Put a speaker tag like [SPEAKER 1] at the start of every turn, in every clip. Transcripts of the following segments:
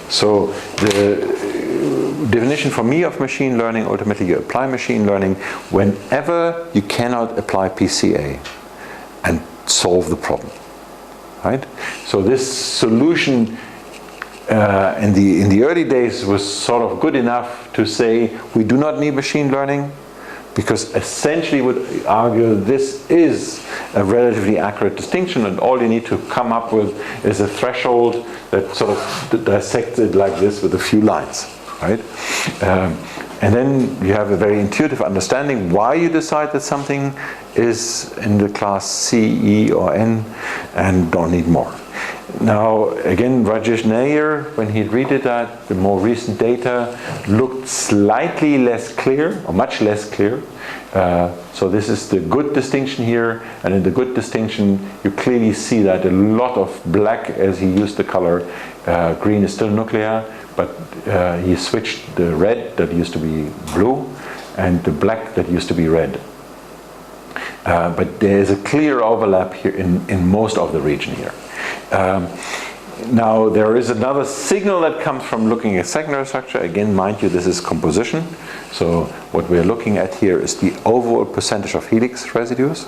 [SPEAKER 1] So the definition for me of machine learning, ultimately you apply machine learning whenever you cannot apply PCA and solve the problem, right? So this solution in the early days was sort of good enough to say we do not need machine learning, because essentially would argue this is a relatively accurate distinction, and all you need to come up with is a threshold that sort of dissects it like this with a few lines, right? And then you have a very intuitive understanding why you decide that something is in the class C, E, or N, and don't need more. Now, again, Rajesh Nair, when he redid that, the more recent data looked slightly less clear, or much less clear. So this is the good distinction here, and in the good distinction, you clearly see that a lot of black, as he used the color, green is still nuclear, but he switched the red that used to be blue, and the black that used to be red. But there is a clear overlap here in most of the region here. Now there is another signal that comes from looking at secondary structure. Again, mind you, this is composition. So what we're looking at here is the overall percentage of helix residues,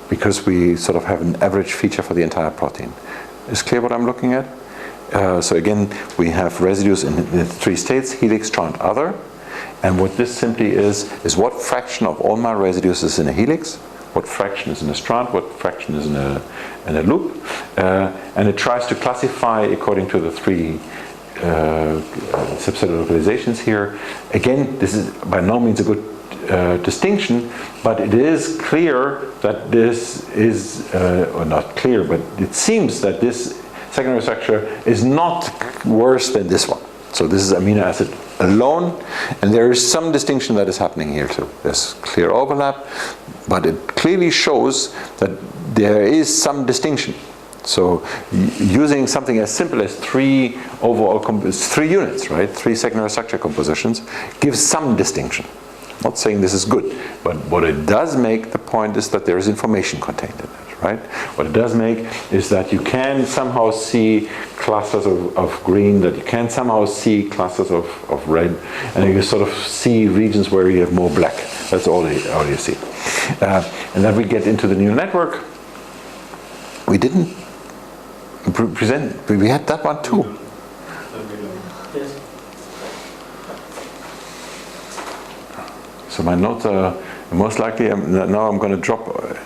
[SPEAKER 1] because we sort of have an average feature for the entire protein. Is clear what I'm looking at? So again, we have residues in the three states: helix, strand, other. And what this simply is what fraction of all my residues is in a helix, what fraction is in a strand, what fraction is in a loop, and it tries to classify according to the three subcellular localizations here. Again, this is by no means a good distinction, but it is clear that this is, or not clear, but it seems that this secondary structure is not worse than this one. So this is amino acid alone, and there is some distinction that is happening here too. There's clear overlap, but it clearly shows that there is some distinction. So using something as simple as three units, right? Three secondary structure compositions gives some distinction. Not saying this is good, but what it does make the point is that there is information contained in it, right? What it does make is that you can somehow see clusters of green, that you can somehow see clusters of red, and you sort of see regions where you have more black. That's all you see. And then we get into the neural network. We didn't present, we had that one too.
[SPEAKER 2] Yes.
[SPEAKER 1] So my notes are most likely, now I'm going to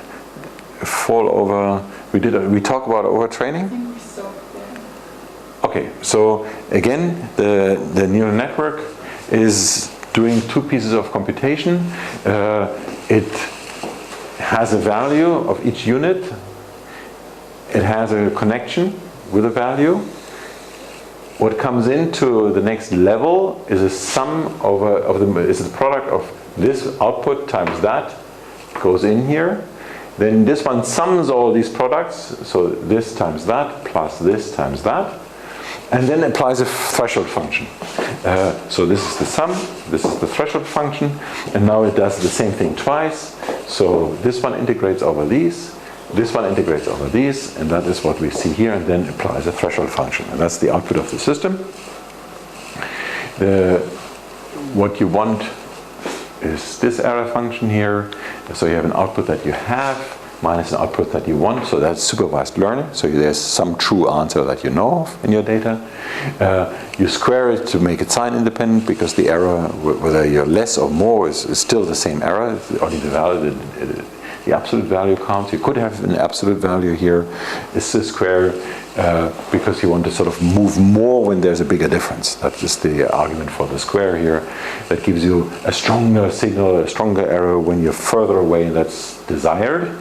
[SPEAKER 1] fall over. We talk about overtraining?
[SPEAKER 3] I think we stopped there.
[SPEAKER 1] Okay, so again, the neural network is doing two pieces of computation. It has a value of each unit. It has a connection with a value. What comes into the next level is a sum is the product of this output times that goes in here. Then this one sums all these products, so this times that plus this times that, and then applies a threshold function. So this is the sum, this is the threshold function, and now it does the same thing twice. So this one integrates over these, this one integrates over these, and that is what we see here, and then applies a threshold function. And that's the output of the system. What you want is this error function here. So you have an output that you have minus an output that you want. So that's supervised learning. So there's some true answer that you know of in your data. You square it to make it sign independent, because the error, whether you're less or more, is still the same error. Only the value, the absolute value counts. You could have an absolute value here. This is square because you want to sort of move more when there's a bigger difference. That's just the argument for the square here. That gives you a stronger signal, a stronger error when you're further away, and that's desired.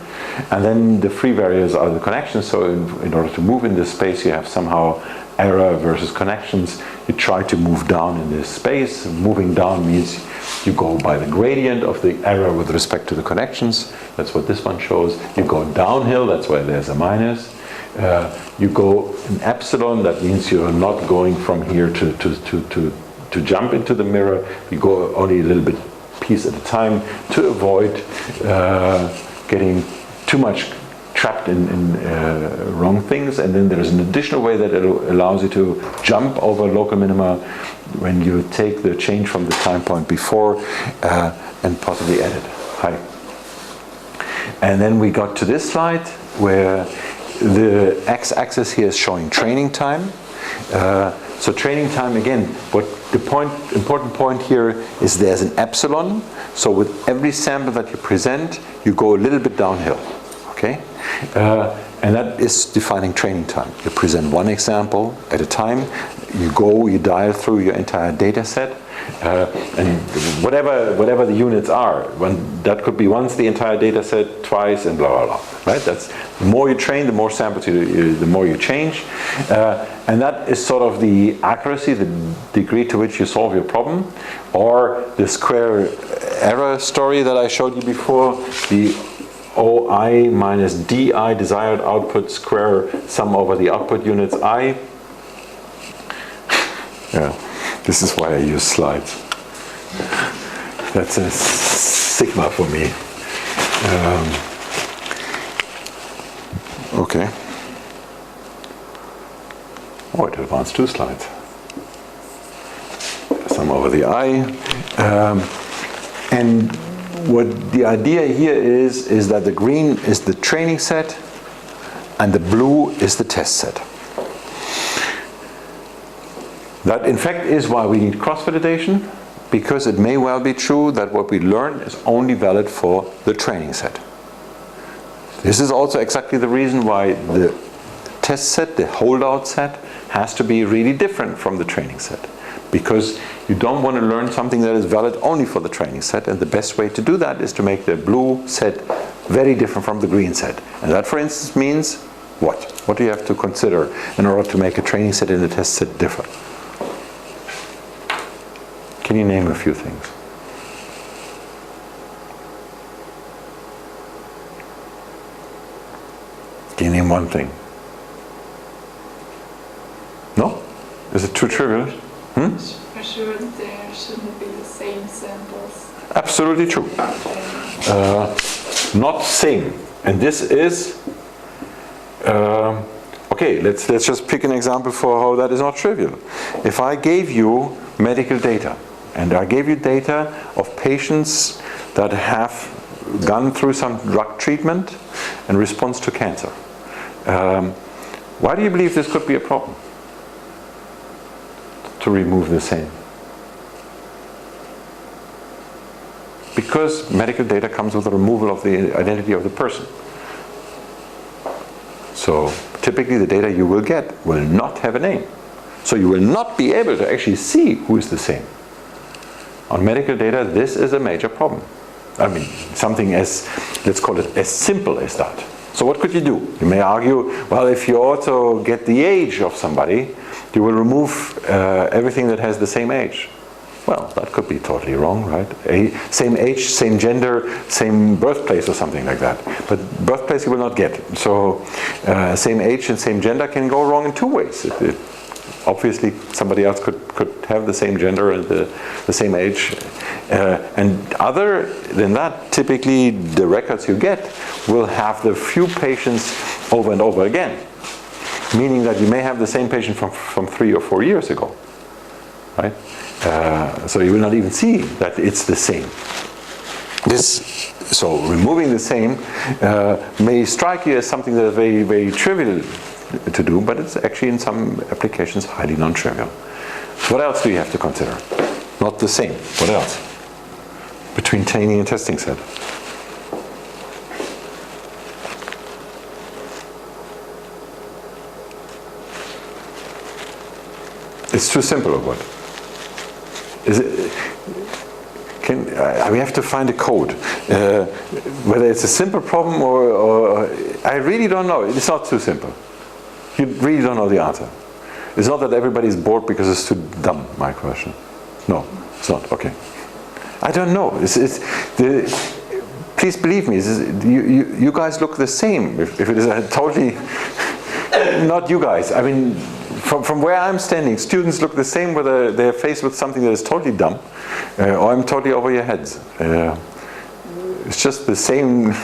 [SPEAKER 1] And then the free variables are the connections. So in order to move in this space, you have somehow error versus connections. You try to move down in this space. Moving down means you go by the gradient of the error with respect to the connections. That's what this one shows. You go downhill, that's why there's a minus. You go in epsilon, that means you're not going from here to jump into the mirror. You go only a little bit piece at a time to avoid getting too much trapped in wrong things, and then there's an additional way that it allows you to jump over local minima when you take the change from the time point before and possibly add it. Hi. And then we got to this slide where the x-axis here is showing training time. So training time, again, what the important point here is there's an epsilon. So with every sample that you present, you go a little bit downhill. Okay? And that is defining training time. You present one example at a time. You dial through your entire data set. And whatever the units are, that could be once the entire data set, twice, and blah, blah, blah. Right? That's the more you train, the more samples the more you change. And that is sort of the accuracy, the degree to which you solve your problem. Or the square error story that I showed you before, the OI minus DI, desired output square sum over the output units I. Yeah, this is why I use slides. That's a sigma for me. Okay. Oh, it advanced 2 slides. Sum over the I. And what the idea here is that the green is the training set and the blue is the test set. That in fact is why we need cross-validation, because it may well be true that what we learn is only valid for the training set. This is also exactly the reason why the test set, the holdout set, has to be really different from the training set. Because you don't want to learn something that is valid only for the training set, and the best way to do that is to make the blue set very different from the green set. And that, for instance, means what? What do you have to consider in order to make a training set and a test set differ? Can you name a few things? Can you name one thing? No? Is it too trivial?
[SPEAKER 3] For sure, there shouldn't be the same samples.
[SPEAKER 1] Absolutely true. Not same. And this is okay. Let's just pick an example for how that is not trivial. If I gave you medical data, and I gave you data of patients that have gone through some drug treatment in response to cancer, why do you believe this could be a problem? To remove the same. Because medical data comes with the removal of the identity of the person. So typically the data you will get will not have a name. So you will not be able to actually see who is the same. On medical data, this is a major problem. I mean, something as, let's call it, as simple as that. So what could you do? You may argue, well, if you also get the age of somebody, you will remove everything that has the same age. Well, that could be totally wrong, right? Same age, same gender, same birthplace or something like that. But birthplace you will not get. So same age and same gender can go wrong in 2 ways. Obviously, somebody else could have the same gender and the same age. And other than that, typically the records you get will have the few patients over and over again. Meaning that you may have the same patient from 3 or 4 years ago. Right? So you will not even see that it's the same. So removing the same may strike you as something that is very, very trivial to do, but it's actually in some applications highly non-trivial. What else do you have to consider? Not the same. What else? Between training and testing set. It's too simple or what? Is it? We have to find a code. Whether it's a simple problem or I really don't know. It's not too simple. You really don't know the answer. It's not that everybody's bored because it's too dumb, my question. No, it's not. Okay. I don't know. Please believe me, you guys look the same. If it is a totally, not you guys. I mean, from where I'm standing, students look the same whether they're faced with something that is totally dumb or I'm totally over your heads. It's just the same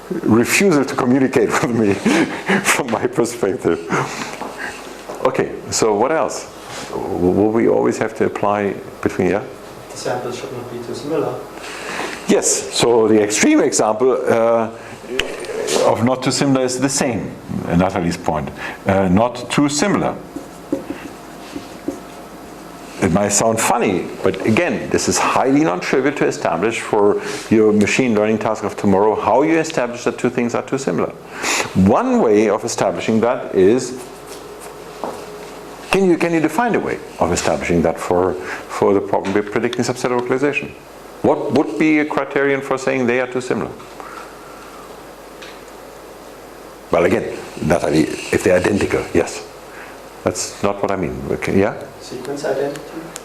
[SPEAKER 1] refusal to communicate with me from my perspective. Okay, so what else? Will we always have to apply between, yeah?
[SPEAKER 2] The samples should not be too similar.
[SPEAKER 1] Yes, so the extreme example of not too similar is the same, Natalie's point. Not too similar. It might sound funny, but again, this is highly non-trivial to establish for your machine learning task of tomorrow, how you establish that two things are too similar. One way of establishing that is, can you define a way of establishing that for the problem we're predicting subcellular localization? What would be a criterion for saying they are too similar? Well, again, Natalie, if they're identical, yes. That's not what I mean. Okay, yeah?
[SPEAKER 2] Sequence identity?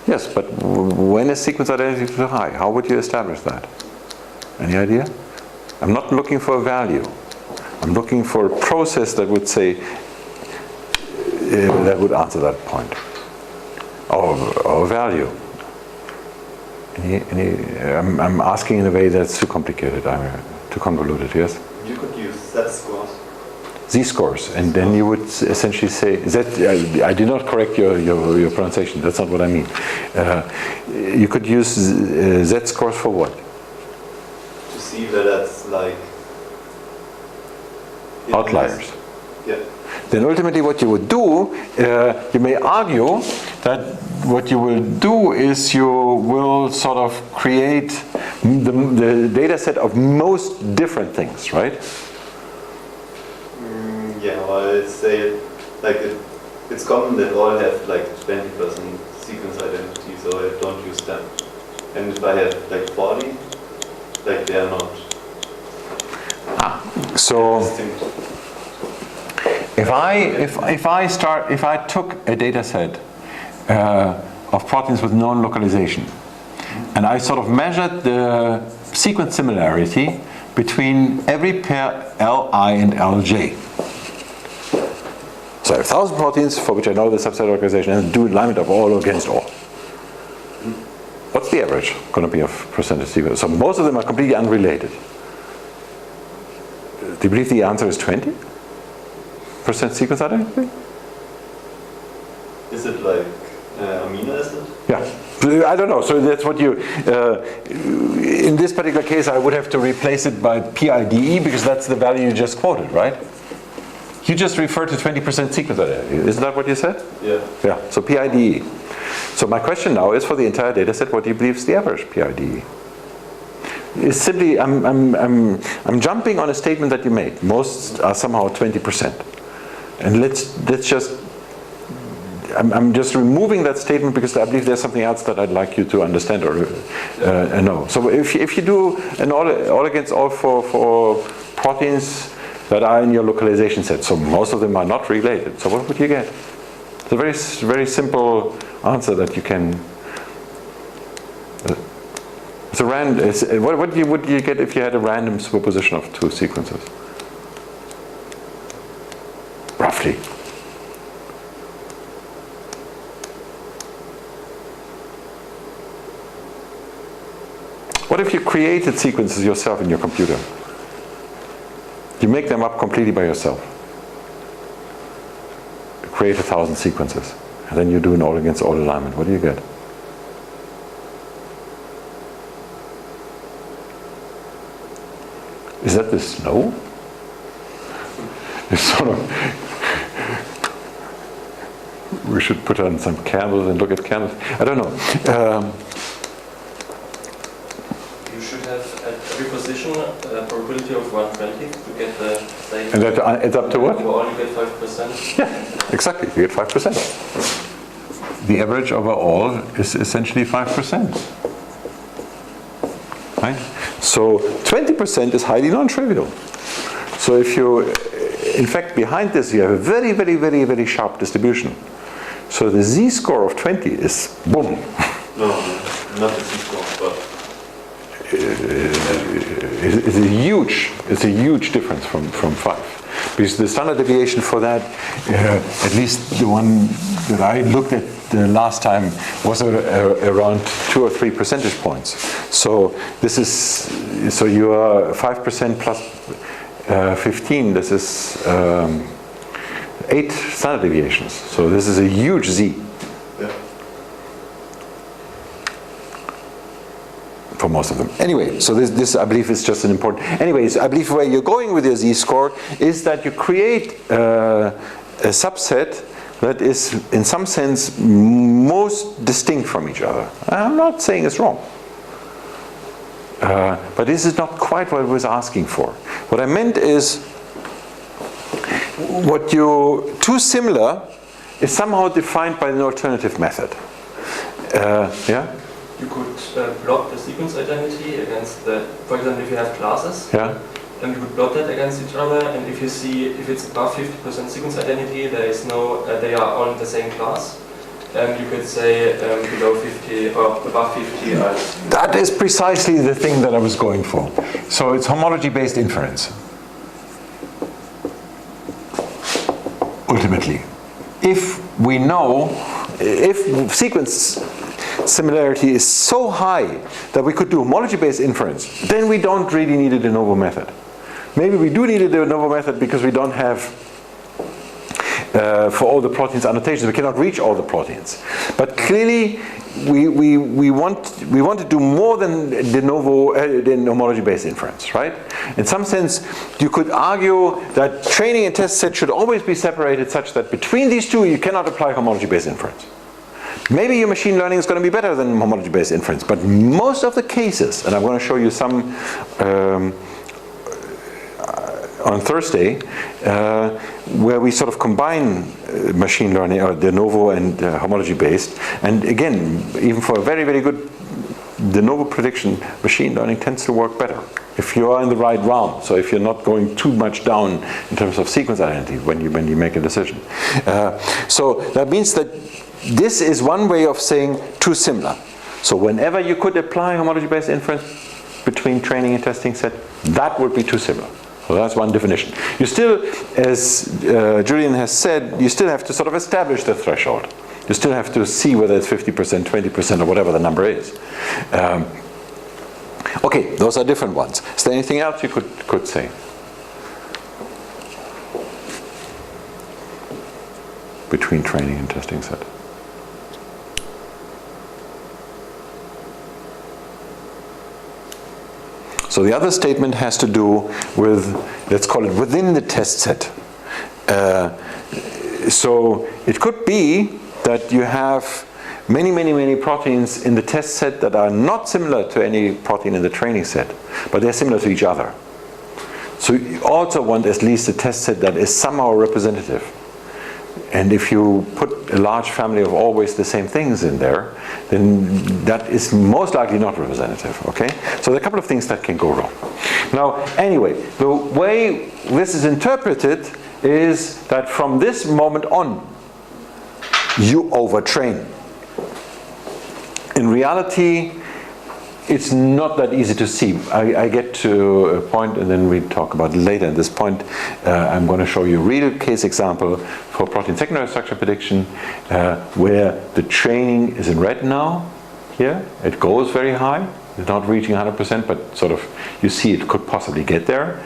[SPEAKER 1] Yes, but when is sequence identity too high? How would you establish that? Any idea? I'm not looking for a value. I'm looking for a process that would say, that would answer that point. Or value. I'm asking in a way that's too complicated, too convoluted, yes?
[SPEAKER 2] You could use z-scores.
[SPEAKER 1] Z-scores, and then you would essentially say, I did not correct your pronunciation, that's not what I mean. You could use Z-scores for what?
[SPEAKER 2] To see whether it's like...
[SPEAKER 1] Outliers.
[SPEAKER 2] Yeah.
[SPEAKER 1] Then ultimately what you would do, you may argue that what you will do is you will sort of create the data set of most different things, right?
[SPEAKER 2] Yeah, well, let's say like it's common that all have like 20% sequence identity, so I don't use them. And if I have like 40, like they are not.
[SPEAKER 1] So
[SPEAKER 2] distinct.
[SPEAKER 1] if I took a data set of proteins with known localization, and I sort of measured the sequence similarity between every pair Li and Lj. So I have 1,000 proteins for which I know the subcellular localization and do alignment of all against all. What's the average going to be of percentage sequence? So most of them are completely unrelated. Do you believe the answer is 20% sequence identity?
[SPEAKER 2] Is it like amino acid?
[SPEAKER 1] Yeah, I don't know. So that's what you, in this particular case, I would have to replace it by PIDE because that's the value you just quoted, right? You just referred to 20% sequence identity. Isn't that what you said?
[SPEAKER 2] Yeah.
[SPEAKER 1] Yeah, so PIDE. So my question now is for the entire data set, what do you believe is the average PIDE? It's simply, I'm jumping on a statement that you made. Most are somehow 20%. And let's just, I'm just removing that statement because I believe there's something else that I'd like you to understand or know. So if you do an all against all for proteins that are in your localization set, so most of them are not related, so what would you get? It's a very, very simple answer that you can. It's a what would you get if you had a random superposition of two sequences? Roughly. What if you created sequences yourself in your computer? You make them up completely by yourself. You create 1,000 sequences, and then you do an all against all alignment. What do you get? Is that the snow? It's sort of. We should put on some candles and look at candles. I don't know.
[SPEAKER 4] You should have at every position a probability of 1/20 to get the same.
[SPEAKER 1] And that adds up to what?
[SPEAKER 4] Overall, you get 5%.
[SPEAKER 1] Yeah, exactly. You get 5%. The average overall is essentially 5%. Right? So 20% is highly non-trivial. So if you, in fact, behind this you have a very, very, very, very sharp distribution. So the z-score of 20 is boom.
[SPEAKER 2] No, not the z-score, but
[SPEAKER 1] it's a huge difference from 5. Because the standard deviation for that, at least the one that I looked at the last time, was around 2 or 3 percentage points. So this is, so you are 5% plus 15, this is 8 standard deviations. So this is a huge Z.
[SPEAKER 2] Yeah.
[SPEAKER 1] For most of them. Anyway, so this I believe is just an important. Anyways, I believe where you're going with your Z-score is that you create a subset that is, in some sense, most distinct from each other. I'm not saying it's wrong. But this is not quite what I was asking for. What I meant is, what you too similar is somehow defined by an alternative method. Yeah?
[SPEAKER 4] You could plot the sequence identity against the, for example, if you have classes,
[SPEAKER 1] Yeah?
[SPEAKER 4] and you could plot that against each other, and if you see if it's above 50% sequence identity, there is no, they are all in the same class. You could say below 50 or above 50 as.
[SPEAKER 1] That is precisely the thing that I was going for. So it's homology-based inference. Ultimately. If we know, if sequence similarity is so high that we could do homology-based inference, then we don't really need a de novo method. Maybe we do need a de novo method because we don't have for all the proteins annotations. We cannot reach all the proteins. But clearly, we want to do more than de novo than homology-based inference, right? In some sense, you could argue that training and test set should always be separated such that between these two you cannot apply homology-based inference. Maybe your machine learning is going to be better than homology-based inference, but most of the cases, and I'm going to show you some on Thursday, where we sort of combine machine learning or de novo and homology-based, and again, even for a very, very good de novo prediction, machine learning tends to work better if you are in the right realm. So if you're not going too much down in terms of sequence identity when you make a decision. So that means that this is one way of saying too similar. So whenever you could apply homology-based inference between training and testing set, that would be too similar. So that's one definition. You still, as Julian has said, you still have to sort of establish the threshold. You still have to see whether it's 50%, 20%, or whatever the number is. Okay, those are different ones. Is there anything else you could say? Between training and testing set. So the other statement has to do with, let's call it within the test set. So it could be that you have many proteins in the test set that are not similar to any protein in the training set, but they're similar to each other. So you also want at least a test set that is somehow representative. And if you put a large family of always the same things in there, then that is most likely not representative, okay? So there are a couple of things that can go wrong. Now, anyway, the way this is interpreted is that from this moment on, you overtrain. In reality, it's not that easy to see. I get to a point, and then we talk about it later. At this point, I'm going to show you a real case example for protein secondary structure prediction, where the training is in red now. Here, it goes very high. It's not reaching 100%, but sort of you see it could possibly get there.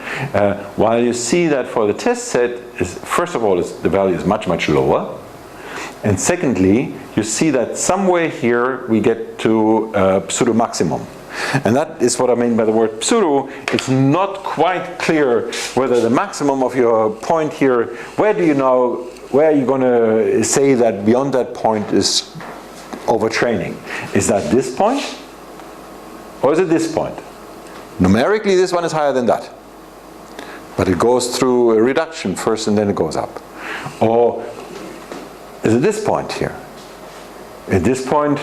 [SPEAKER 1] While you see that for the test set, first of all, the value is much lower. And secondly, you see that somewhere here we get to pseudo maximum. And that is what I mean by the word pseudo. It's not quite clear whether the maximum of your point here, where are you going to say that beyond that point is overtraining? Is that this point? Or is it this point? Numerically, this one is higher than that. But it goes through a reduction first and then it goes up. Or is it this point here? At this point,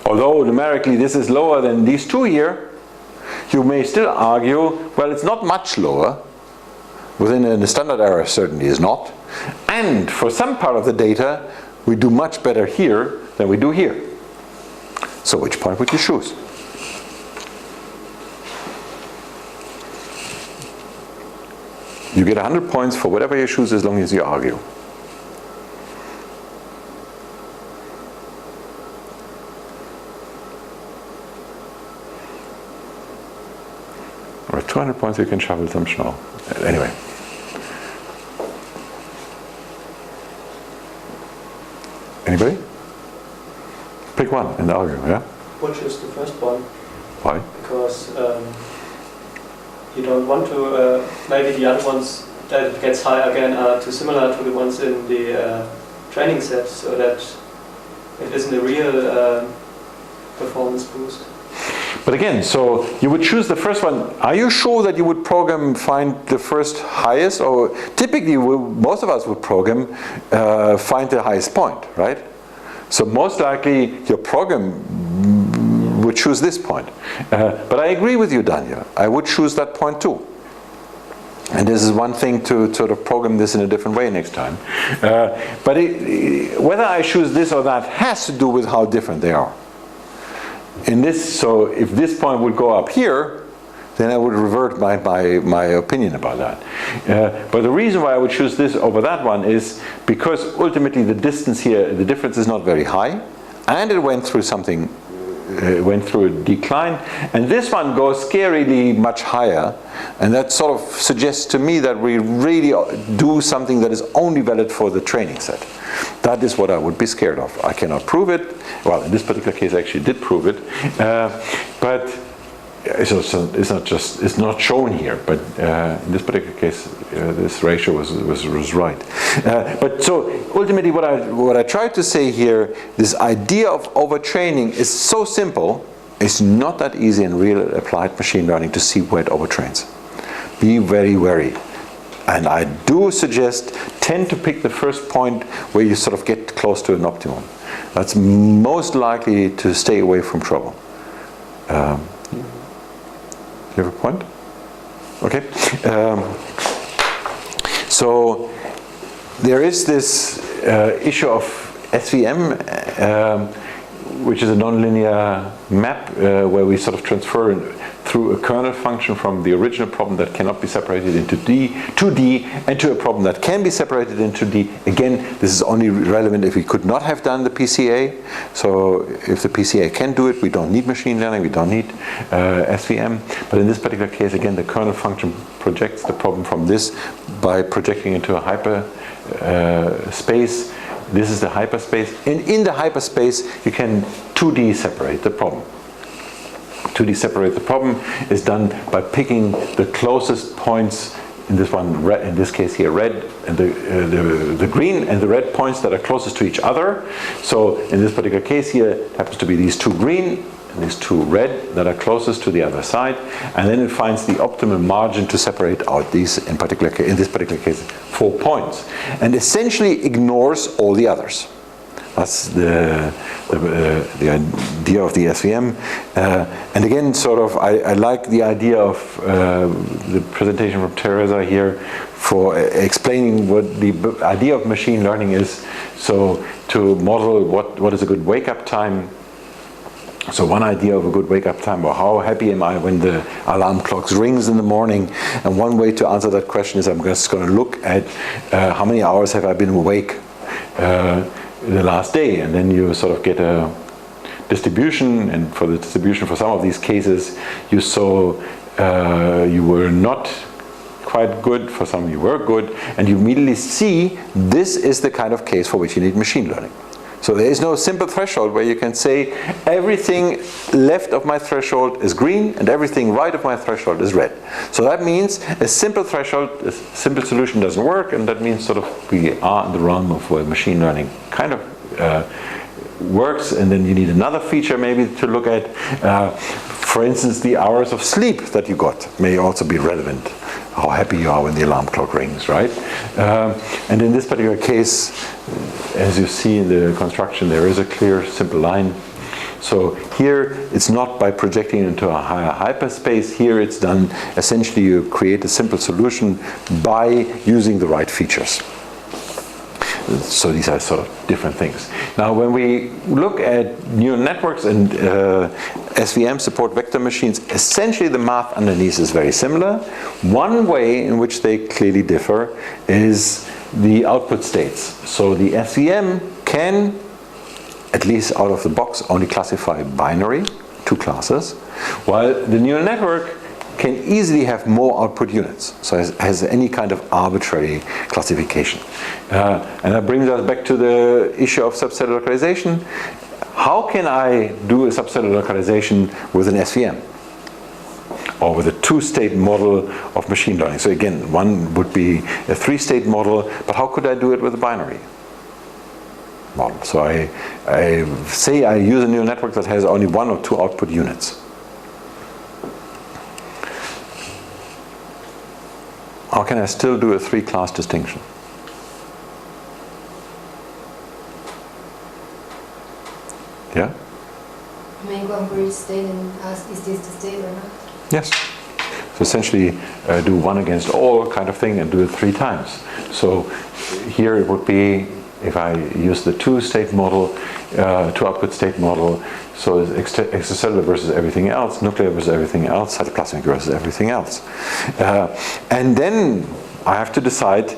[SPEAKER 1] although numerically this is lower than these two here, you may still argue, well, it's not much lower. Within a standard error, certainly is not. And for some part of the data, we do much better here than we do here. So which point would you choose? You get 100 points for whatever you choose as long as you argue. With 200 points you can shovel some snow. Anyway. Anybody? Pick one in the algorithm, yeah?
[SPEAKER 5] We'll choose the first one.
[SPEAKER 1] Why?
[SPEAKER 5] Because you don't want to, maybe the other ones that it gets high again are too similar to the ones in the training set, so that it isn't a real performance boost.
[SPEAKER 1] But again, so you would choose the first one. Are you sure that you would program find the first highest? Or typically, most of us would program find the highest point, right? So most likely, your program would choose this point. But I agree with you, Daniel. I would choose that point too. And this is one thing to sort of program this in a different way next time. But whether I choose this or that has to do with how different they are. In this, so if this point would go up here, then I would revert my opinion about that. But the reason why I would choose this over that one is because ultimately the distance here, the difference is not very high, and it went through something, went through a decline, and this one goes scarily much higher, and that sort of suggests to me that we really do something that is only valid for the training set. That is what I would be scared of. I cannot prove it. Well, in this particular case, I actually did prove it, but it's not shown here. But in this particular case, this ratio was right. But so ultimately, what I tried to say here, this idea of overtraining is so simple. It's not that easy in real applied machine learning to see where it overtrains. Be very wary. And I do suggest tend to pick the first point where you sort of get close to an optimum. That's most likely to stay away from trouble. You have a point? Okay. So there is this issue of SVM, which is a nonlinear map where we sort of transfer through a kernel function from the original problem that cannot be separated into 2D, and to a problem that can be separated into D. Again, this is only relevant if we could not have done the PCA. So if the PCA can do it, we don't need machine learning, we don't need SVM. But in this particular case, again, the kernel function projects the problem from this by projecting into a hyperspace. This is the hyperspace. And in the hyperspace, you can 2D separate the problem. 2D separate the problem is done by picking the closest points, in this one, red, in this case here, red, and the green and the red points that are closest to each other. So in this particular case here, it happens to be these two green and these two red that are closest to the other side, and then it finds the optimal margin to separate out these, in this particular case, 4 points, and essentially ignores all the others. That's the idea of the SVM. And again, sort of, I like the idea of the presentation from Teresa here for explaining what the idea of machine learning is. So to model what is a good wake-up time. So one idea of a good wake-up time, or how happy am I when the alarm clock rings in the morning? And one way to answer that question is I'm just going to look at how many hours have I been awake the last day, and then you sort of get a distribution, and for the distribution for some of these cases you saw you were not quite good, for some you were good, and you immediately see this is the kind of case for which you need machine learning. So there is no simple threshold where you can say everything left of my threshold is green and everything right of my threshold is red. So that means a simple threshold, a simple solution doesn't work, and that means sort of we are in the realm of where machine learning kind of works, and then you need another feature maybe to look at. For instance, the hours of sleep that you got may also be relevant. How happy you are when the alarm clock rings, right? And in this particular case, as you see in the construction, there is a clear, simple line. So here, it's not by projecting into a higher hyperspace. Here, it's done, essentially, you create a simple solution by using the right features. So these are sort of different things. Now, when we look at neural networks and SVM support vector machines, essentially the math underneath is very similar. One way in which they clearly differ is the output states. So the SVM can, at least out of the box, only classify binary, 2 classes, while the neural network can easily have more output units. So it has any kind of arbitrary classification. And that brings us back to the issue of subcellular localization. How can I do a subcellular localization with an SVM? Or with a two-state model of machine learning. So again, one would be a three-state model, but how could I do it with a binary model? So I say I use a neural network that has only one or two output units. How can I still do a three-class distinction? Yeah?
[SPEAKER 6] You may go for each state and ask, is this the state or not?
[SPEAKER 1] Yes. So essentially do one against all kind of thing and do it 3 times. So here it would be, if I use the two-state model, two-output state model, so it's extracellular versus everything else, nuclear versus everything else, cytoplasmic versus everything else. And then I have to decide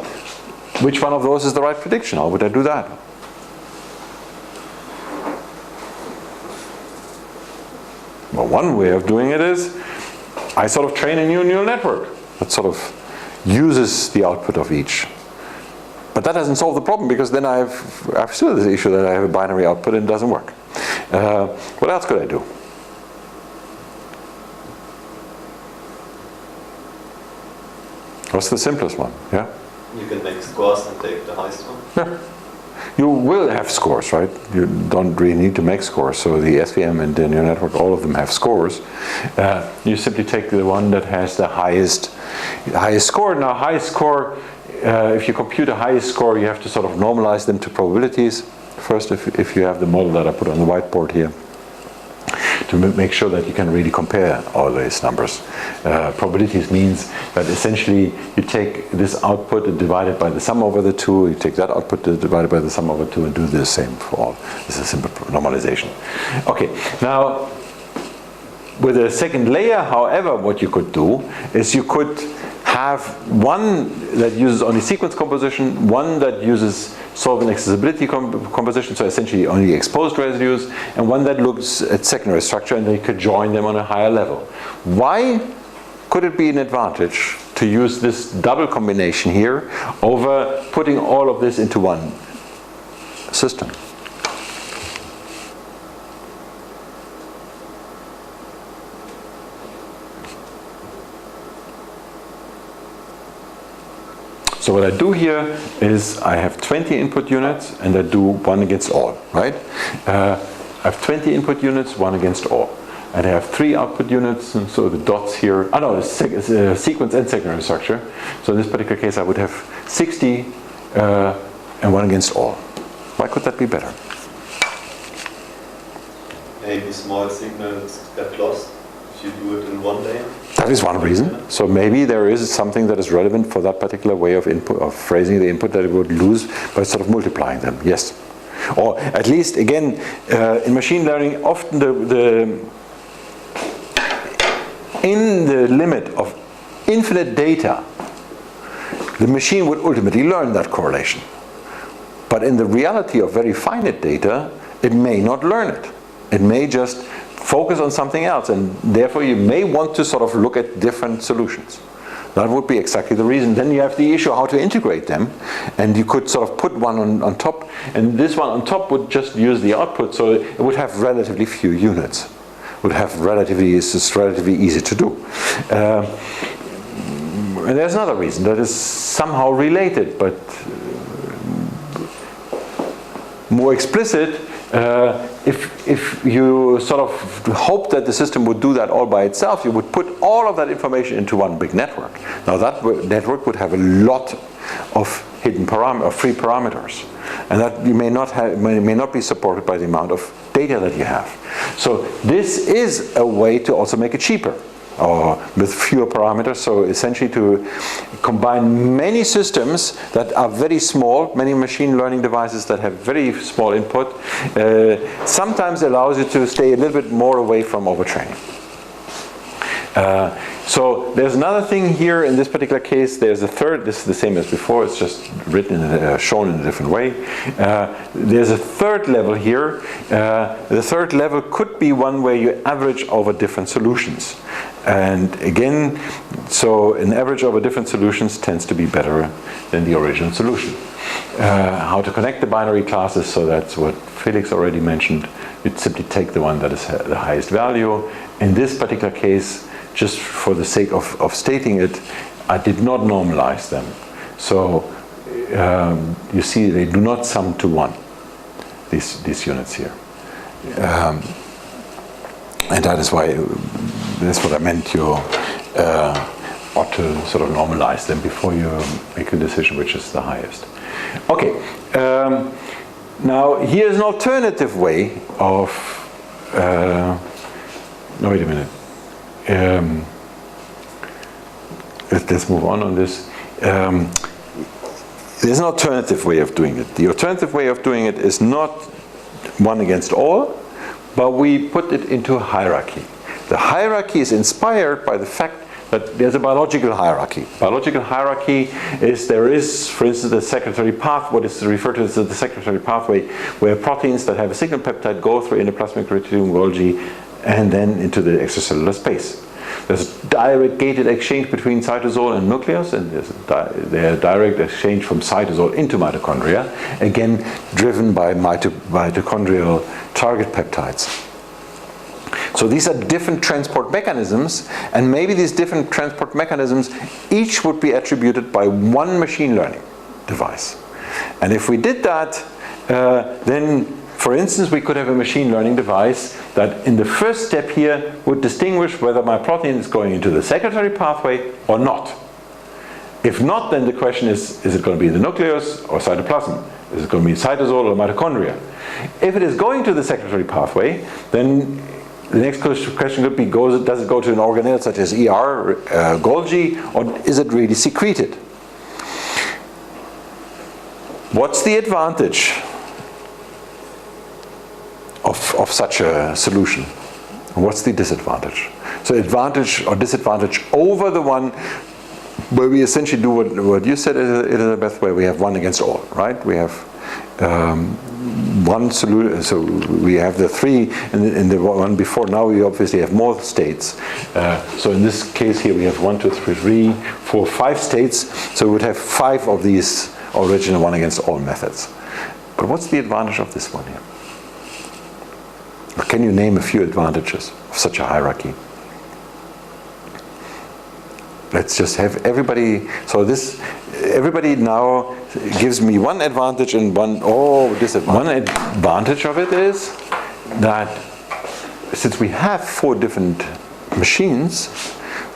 [SPEAKER 1] which one of those is the right prediction. How would I do that? Well, one way of doing it is I sort of train a new neural network that sort of uses the output of each. But that doesn't solve the problem, because then I have still this issue that I have a binary output and it doesn't work. What else could I do? What's the simplest one? Yeah?
[SPEAKER 2] You can make scores and take the highest one.
[SPEAKER 1] Yeah. You will have scores, right? You don't really need to make scores. So the SVM and the neural network, all of them have scores. You simply take the one that has the highest score. Now, highest score, if you compute a highest score, you have to sort of normalize them to probabilities. First, if you have the model that I put on the whiteboard here, to make sure that you can really compare all these numbers. Probabilities means that essentially you take this output and divide it by the sum over the 2, you take that output divided by the sum over 2 and do the same for all. This is a simple normalization. Okay, now with a second layer, however, what you could do is you could have one that uses only sequence composition, one that uses solvent accessibility composition, so essentially only exposed residues, and one that looks at secondary structure, and they could join them on a higher level. Why could it be an advantage to use this double combination here over putting all of this into one system? So what I do here is I have 20 input units and I do one against all, right? I have 20 input units, one against all. And I have 3 output units, and so the dots here, sequence and secondary structure. So in this particular case I would have 60 and one against all. Why could that be better?
[SPEAKER 2] Maybe small signals get lost if you do it in one layer.
[SPEAKER 1] That is one reason. So maybe there is something that is relevant for that particular way of input, of phrasing the input, that it would lose by sort of multiplying them. Yes. Or at least, again, in machine learning, often in the limit of infinite data, the machine would ultimately learn that correlation. But in the reality of very finite data, it may not learn it. It may just focus on something else, and therefore you may want to sort of look at different solutions. That would be exactly the reason. Then you have the issue how to integrate them, and you could sort of put one on top, and this one on top would just use the output, so it would have relatively few units. It's relatively easy to do. And there's another reason that is somehow related, but more explicit. If you sort of hope that the system would do that all by itself, you would put all of that information into one big network. Now that network would have a lot of hidden free parameters, and that you may not be supported by the amount of data that you have. So this is a way to also make it cheaper, or with fewer parameters. So essentially to combine many systems that are very small, many machine learning devices that have very small input, sometimes allows you to stay a little bit more away from overtraining. So there's another thing here in this particular case. There's a third. This is the same as before. It's just written, shown in a different way. There's a third level here. The third level could be one where you average over different solutions. And again, so an average over different solutions tends to be better than the original solution. How to connect the binary classes, so that's what Felix already mentioned. You'd simply take the one that is the highest value. In this particular case, just for the sake of stating it, I did not normalize them. So you see they do not sum to 1, these units here. And that is why, that's what I meant, you ought to sort of normalize them before you make a decision which is the highest. Okay, now here's an alternative way of, no, wait a minute. Let's move on this. There's an alternative way of doing it. The alternative way of doing it is not 1 against all, but we put it into a hierarchy. The hierarchy is inspired by the fact that there's a biological hierarchy. Biological hierarchy is, there is, for instance, the secretory pathway, what is referred to as the secretory pathway, where proteins that have a signal peptide go through endoplasmic reticulum Golgi and then into the extracellular space. There's a direct gated exchange between cytosol and nucleus, and there's a direct exchange from cytosol into mitochondria, again driven by mitochondrial target peptides. So these are different transport mechanisms, and maybe these different transport mechanisms each would be attributed by 1 machine learning device. And if we did that, then for instance we could have a machine learning device that in the first step here would distinguish whether my protein is going into the secretory pathway or not. If not, then the question is it going to be the nucleus or cytoplasm? Is it going to be cytosol or mitochondria? If it is going to the secretory pathway, then the next question could be, does it go to an organelle such as ER, Golgi, or is it really secreted? What's the advantage of such a solution? And what's the disadvantage? So advantage or disadvantage over the one where we essentially do what you said, Elizabeth, where we have 1 against all, right? We have one solution, so we have the 3 in the one before. Now we obviously have more states. So in this case here we have 1, 2, 3, 4, 5 states. So we would have 5 of these original 1 against all methods. But what's the advantage of this one here? Or can you name a few advantages of such a hierarchy? Let's just have everybody, so this, everybody now gives me 1 advantage and 1 disadvantage. One advantage of it is that since we have 4 different machines,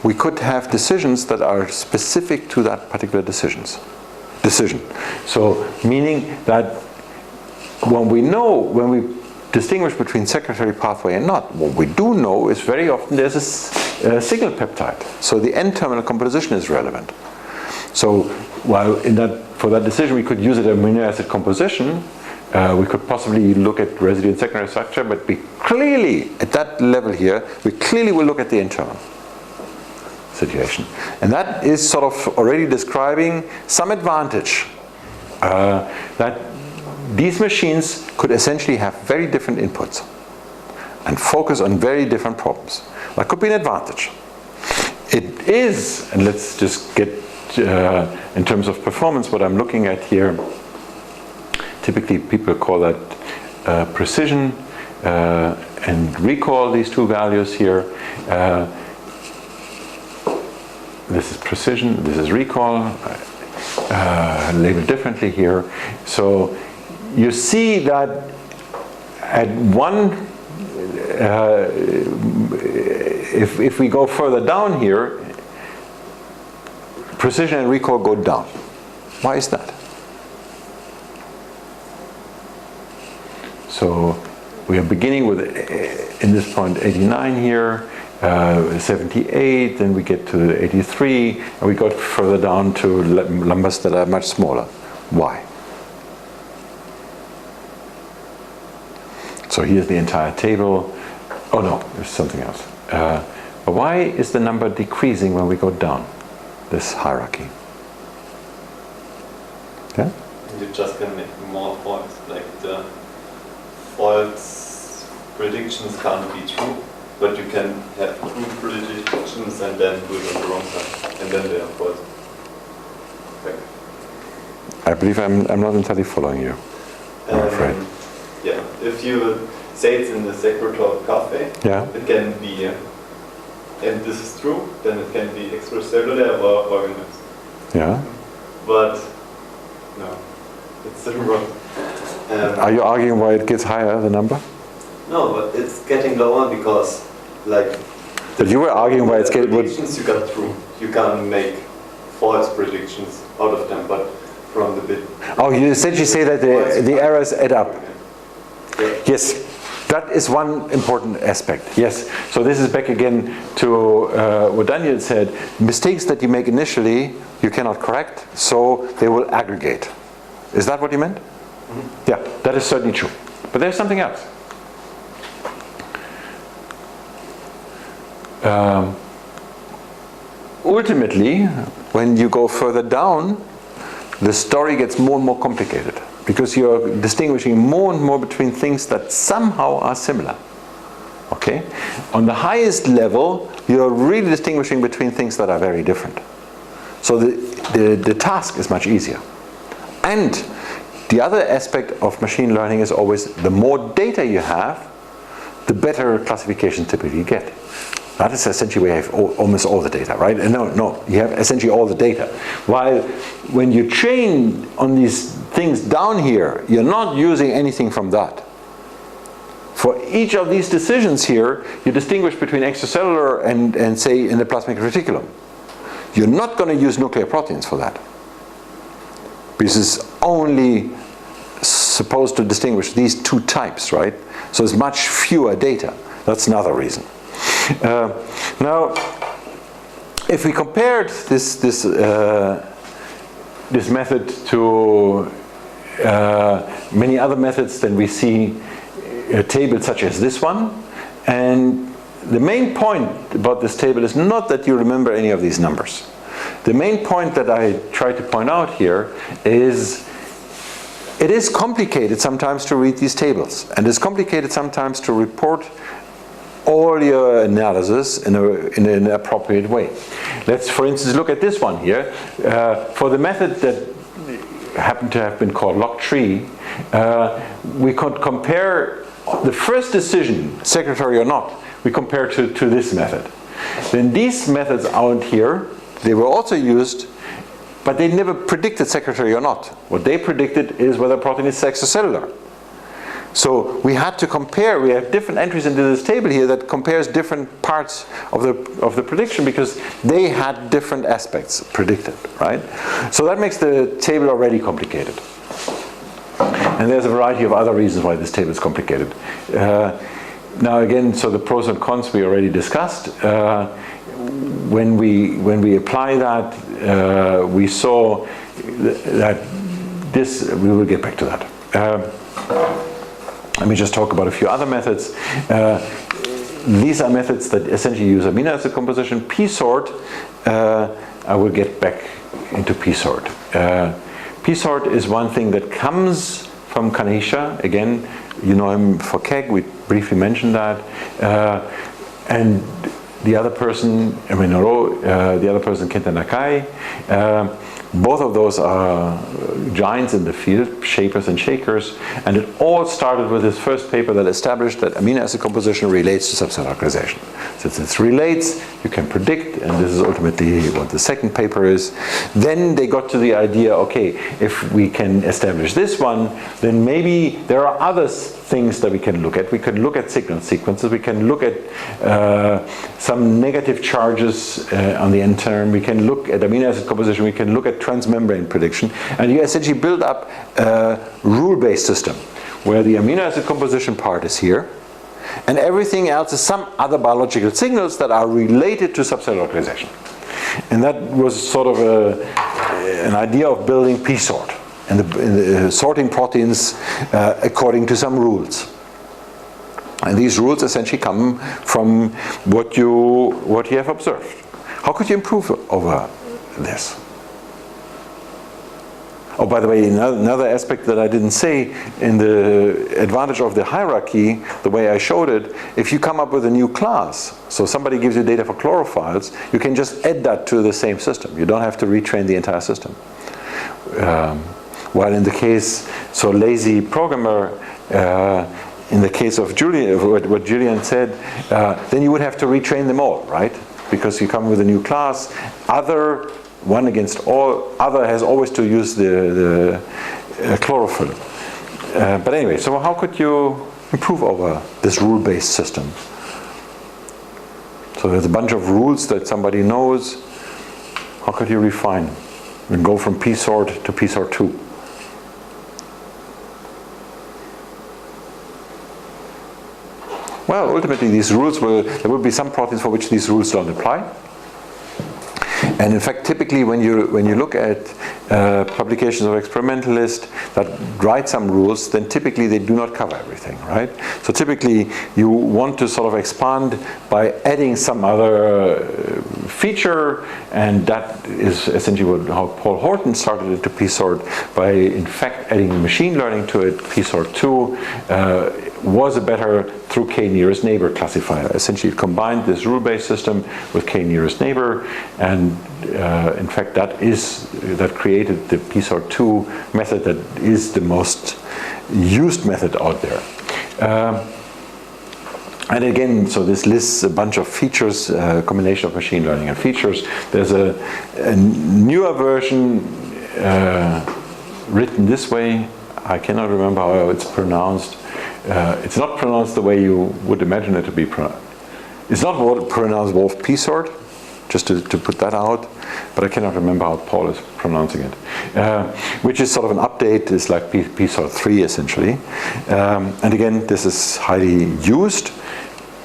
[SPEAKER 1] we could have decisions that are specific to that particular decision. So meaning that when we distinguish between secretory pathway and not, what we do know is very often there's a signal peptide. So the N-terminal composition is relevant. So while for that decision we could use it as amino acid composition, we could possibly look at residue and secondary structure, but we clearly, at that level here, we clearly will look at the N-terminal situation. And that is sort of already describing some advantage that these machines could essentially have very different inputs and focus on very different problems. That could be an advantage. It is, and let's just get in terms of performance, what I'm looking at here, typically people call that precision and recall, these 2 values here. This is precision, this is recall, labeled differently here. So you see that at 1, if we go further down here, precision and recall go down. Why is that? So we are beginning with, in this point, 89 here, 78, then we get to 83, and we got further down to numbers that are much smaller. Why? So here's the entire table. Oh no, there's something else. But why is the number decreasing when we go down this hierarchy? Yeah?
[SPEAKER 2] You just can make more faults, like the false predictions can't be true, but you can have true predictions and then do it on the wrong side, and then they are false.
[SPEAKER 1] I believe I'm not entirely following you, I'm afraid.
[SPEAKER 2] Yeah, if you say it's in the Secretory Pathway,
[SPEAKER 1] Yeah?
[SPEAKER 2] it can be, and this is true, then it can be extracellular or organized.
[SPEAKER 1] Yeah?
[SPEAKER 2] But no, it's wrong.
[SPEAKER 1] Are you arguing why it gets higher, the number?
[SPEAKER 2] No, but it's getting lower because, like,
[SPEAKER 1] But you were arguing why it's getting...
[SPEAKER 2] predictions you got true. You can't make false predictions out of them, but from the bit.
[SPEAKER 1] Oh, you essentially say that the errors add up.
[SPEAKER 2] Yeah.
[SPEAKER 1] Yes, that is one important aspect. Yes, so this is back again to what Daniel said. Mistakes that you make initially, you cannot correct, so they will aggregate. Is that what you meant? Mm-hmm. Yeah, that is certainly true. But there's something else. Ultimately, when you go further down, the story gets more and more complicated because you're distinguishing more and more between things that somehow are similar. Okay? On the highest level, you're really distinguishing between things that are very different. So the task is much easier. And the other aspect of machine learning is always the more data you have, the better classification typically you get. That is essentially where you have almost all the data, right? And no, you have essentially all the data. While when you train on these things down here, you're not using anything from that. For each of these decisions here, you distinguish between extracellular and say endoplasmic reticulum. You're not going to use nuclear proteins for that. Because it's only supposed to distinguish these two types, right? So it's much fewer data. That's another reason. Now, if we compared this method to many other methods, then we see a table such as this one. And the main point about this table is not that you remember any of these numbers. The main point that I try to point out here is it is complicated sometimes to read these tables, and it's complicated sometimes to report all your analysis in an appropriate way. Let's, for instance, look at this one here. For the method that happened to have been called log tree, we could compare the first decision, secretary or not, we compare to this method. Then these methods out here, they were also used, but they never predicted secretary or not. What they predicted is whether protein is extracellular. So we had to compare. We have different entries into this table here that compares different parts of the prediction because they had different aspects predicted, right? So that makes the table already complicated. And there's a variety of other reasons why this table is complicated. Now again, so the pros and cons we already discussed. When we apply that, we saw that this. We will get back to that. Let me just talk about a few other methods. These are methods that essentially use amino acid composition. P-sort, I will get back into P-sort. P-sort is one thing that comes from Kanisha. Again, you know him for KEGG, we briefly mentioned that. And the other person, the other person, Kenta Nakai. Both of those are giants in the field, shapers and shakers, and it all started with this first paper that established that amino acid composition relates to sub-cellular localization. Since it relates, you can predict, and this is ultimately what the second paper is. Then they got to the idea, okay, if we can establish this one, then maybe there are other things that we can look at. We can look at signal sequences, we can look at some negative charges on the end term, we can look at amino acid composition, we can look at transmembrane prediction, and you essentially build up a rule-based system where the amino acid composition part is here and everything else is some other biological signals that are related to sub-cellular localization. And that was sort of an idea of building P-sort and sorting proteins according to some rules. And these rules essentially come from what you have observed. How could you improve over this? Oh, by the way, another aspect that I didn't say, in the advantage of the hierarchy, the way I showed it, if you come up with a new class, so somebody gives you data for chlorophylls, you can just add that to the same system. You don't have to retrain the entire system. While in the case, so lazy programmer, in the case of Julian, what Julian said, then you would have to retrain them all, right? Because you come with a new class, other, one against all, other has always to use the chlorophyll. But anyway, so how could you improve over this rule-based system? So there's a bunch of rules that somebody knows. How could you refine and go from P sort to P sort 2? Well, ultimately these rules there will be some proteins for which these rules don't apply. And in fact, typically when you look at publications of experimentalists that write some rules, then typically they do not cover everything, right? So typically you want to sort of expand by adding some other feature, and that is essentially how Paul Horton started it to P-sort, by in fact adding machine learning to it. P-sort 2 was a better through k-nearest neighbor classifier. Essentially it combined this rule-based system with k-nearest neighbor, and in fact that created the P-sort 2 method that is the most used method out there. And again, so this lists a bunch of features, combination of machine learning and features. There's a newer version written this way. I cannot remember how it's pronounced. It's not pronounced the way you would imagine it to be pronounced. It's not pronounced Wolf P-sort, just to put that out, but I cannot remember how Paul is pronouncing it. Which is sort of an update, is like P-sort 3 essentially. And again, this is highly used,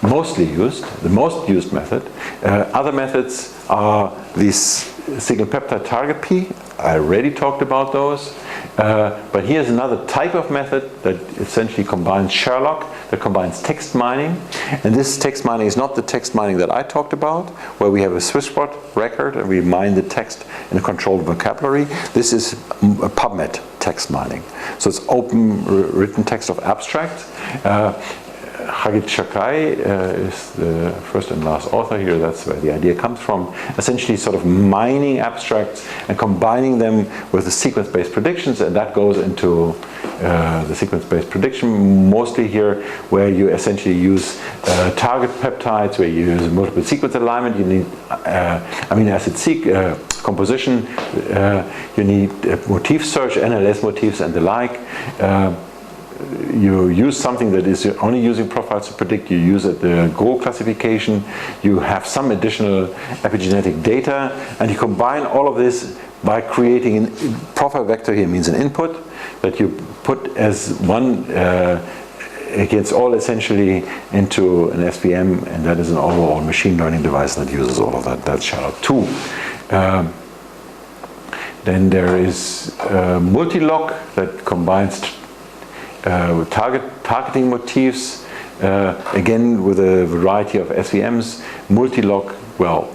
[SPEAKER 1] mostly used, the most used method. Other methods are these signal peptide target P. I already talked about those. But here's another type of method that essentially combines Sherlock, that combines text mining. And this text mining is not the text mining that I talked about, where we have a SwissBot record and we mine the text in a controlled vocabulary. This is a PubMed text mining. So it's open written text of abstracts. Hagit Shakai is the first and last author here. That's where the idea comes from. Essentially sort of mining abstracts and combining them with the sequence-based predictions, and that goes into the sequence-based prediction mostly here, where you essentially use target peptides, where you use multiple sequence alignment. You need amino acid composition. You need motif search, NLS motifs and the like. You use something that is only using profiles to predict. You use the Go classification. You have some additional epigenetic data, and you combine all of this by creating a profile vector. Here means an input that you put as one against all essentially into an SVM, and that is an overall machine learning device that uses all of that. That's Sherlock 2. Then there is multi-log that combines targeting motifs, again with a variety of SVMs. Multi-log, well,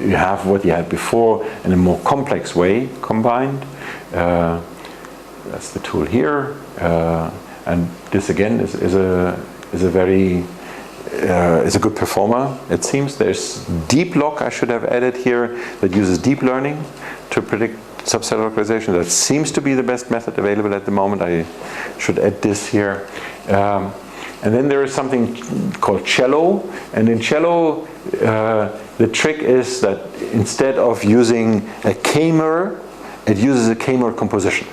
[SPEAKER 1] you have what you had before in a more complex way combined. That's the tool here, and this again is a very is a good performer. It seems there's deep log I should have added here that uses deep learning to predict subcellular localization. That seems to be the best method available at the moment. I should add this here. And then there is something called Cello. And in Cello, the trick is that instead of using a K-mer, it uses a K-mer composition.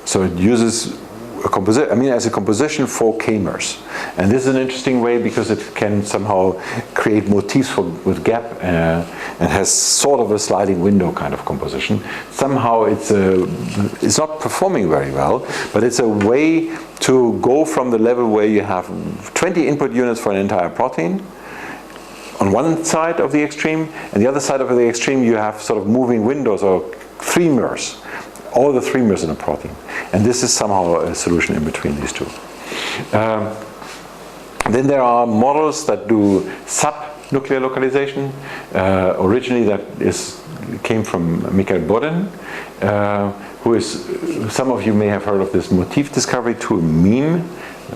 [SPEAKER 1] So it uses as a composition for K-mers. And this is an interesting way because it can somehow create motifs with gap and has sort of a sliding window kind of composition. Somehow it's not performing very well, but it's a way to go from the level where you have 20 input units for an entire protein on one side of the extreme, and the other side of the extreme you have sort of moving windows or 3-mers. All the 3-mers in a protein. And this is somehow a solution in between these two. Then there are models that do sub-nuclear localization. Originally came from Michael Bodden, who is, some of you may have heard of this motif discovery tool meme.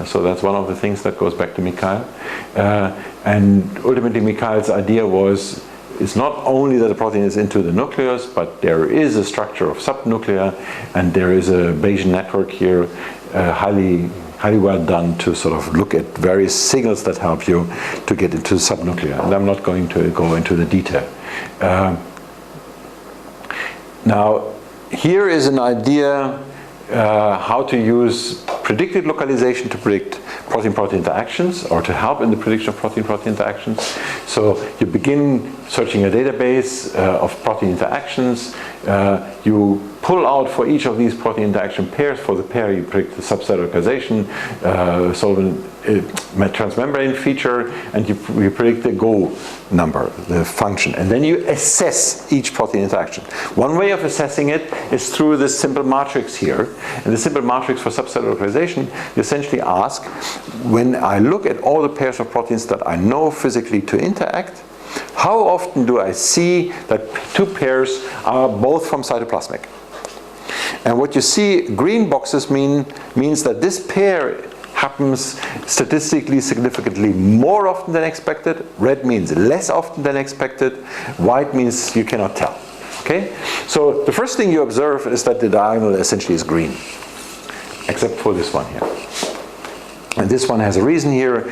[SPEAKER 1] So that's one of the things that goes back to Mikhail. And ultimately Mikhail's idea was, it's not only that the protein is into the nucleus, but there is a structure of subnuclear, and there is a Bayesian network here, highly well done to sort of look at various signals that help you to get into subnuclear. And I'm not going to go into the detail. Now, here is an idea how to use predicted localization to predict protein-protein interactions, or to help in the prediction of protein-protein interactions. So you begin searching a database of protein interactions. You pull out for each of these protein interaction pairs. For the pair, you predict the subcellular localization, solvent transmembrane feature, and you predict the Go number, the function. And then you assess each protein interaction. One way of assessing it is through this simple matrix here. And the simple matrix for subcellular localization, you essentially ask, when I look at all the pairs of proteins that I know physically to interact, how often do I see that two pairs are both from cytoplasmic? And what you see, green boxes means that this pair happens statistically significantly more often than expected. Red means less often than expected. White means you cannot tell. Okay? So the first thing you observe is that the diagonal essentially is green, except for this one here. And this one has a reason here.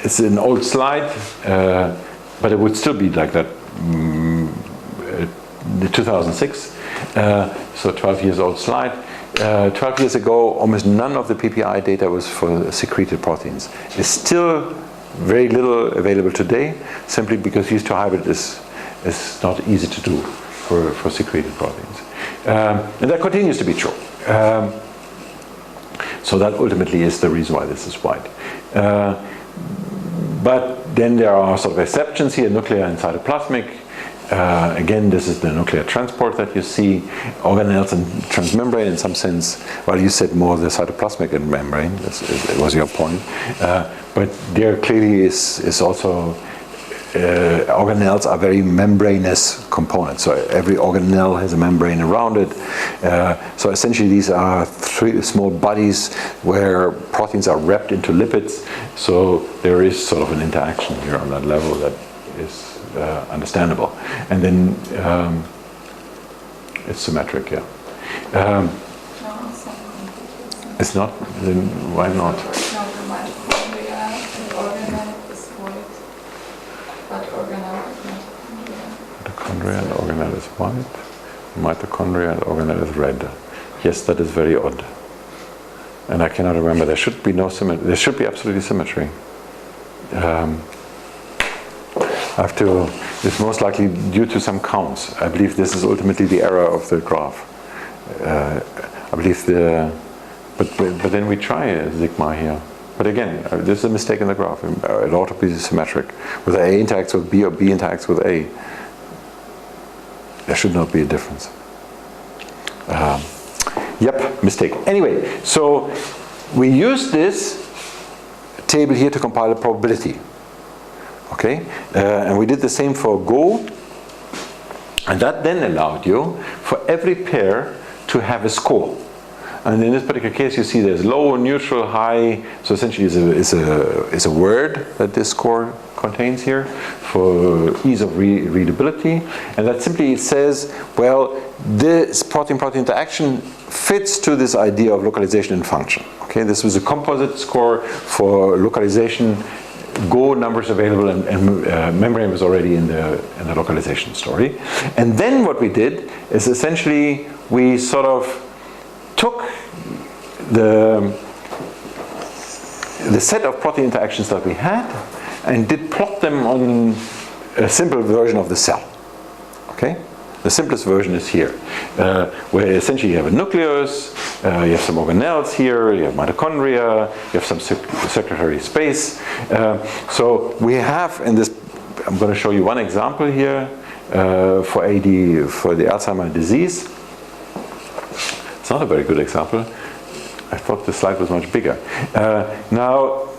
[SPEAKER 1] It's an old slide, but it would still be like that. 2006, so 12 years old slide. 12 years ago, almost none of the PPI data was for secreted proteins. There's still very little available today, simply because histiohybrid is not easy to do for secreted proteins. And that continues to be true. So that ultimately is the reason why this is white. But then there are sort of exceptions here, nuclear and cytoplasmic. Again, this is the nuclear transport that you see, organelles and transmembrane in some sense. Well, you said more the cytoplasmic and membrane, that was your point. But there clearly is also, organelles are very membranous components. So every organelle has a membrane around it. So essentially these are three small bodies where proteins are wrapped into lipids. So there is sort of an interaction here on that level that is understandable. And then it's symmetric, yeah. It's not? Then why not?
[SPEAKER 3] No, the mitochondria and organelle is white, but organelle is mitochondria.
[SPEAKER 1] Mitochondria and organelle is white. Mitochondria and organelle is red. Yes, that is very odd. And I cannot remember. There should be no symmetry. There should be absolutely symmetry. It's most likely due to some counts. I believe this is ultimately the error of the graph. I believe but then we try a sigma here. But again, this is a mistake in the graph. It ought to be symmetric. Whether A interacts with B or B interacts with A, there should not be a difference. Yep, mistake. Anyway, so we use this table here to compile a probability. Okay, and we did the same for Go, and that then allowed you for every pair to have a score. And in this particular case, you see there's low, neutral, high. So essentially, is a word that this score contains here for ease of readability, and that simply says, well, this protein-protein interaction fits to this idea of localization and function. Okay, this was a composite score for localization. Go numbers available, and membrane was already in the localization story. And then what we did is essentially we sort of took the set of protein interactions that we had and did plot them on a simple version of the cell. Okay? The simplest version is here, where essentially you have a nucleus, you have some organelles here, you have mitochondria, you have some secretory space. So we have in this, I'm going to show you one example here for the Alzheimer's disease. It's not a very good example. I thought the slide was much bigger. Now,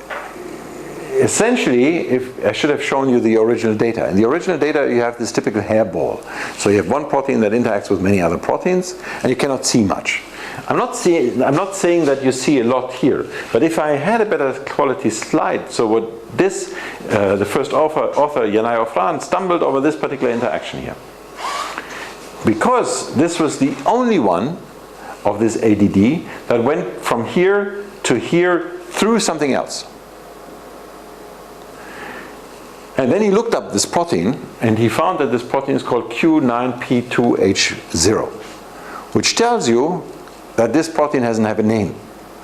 [SPEAKER 1] essentially, if I should have shown you the original data. In the original data, you have this typical hairball. So you have one protein that interacts with many other proteins, and you cannot see much. I'm not saying that you see a lot here, but if I had a better quality slide, so what this, the first author Yanai Ofran, stumbled over this particular interaction here. Because this was the only one of this ADD that went from here to here through something else. And then he looked up this protein, and he found that this protein is called Q9P2H0, which tells you that this protein doesn't have a name.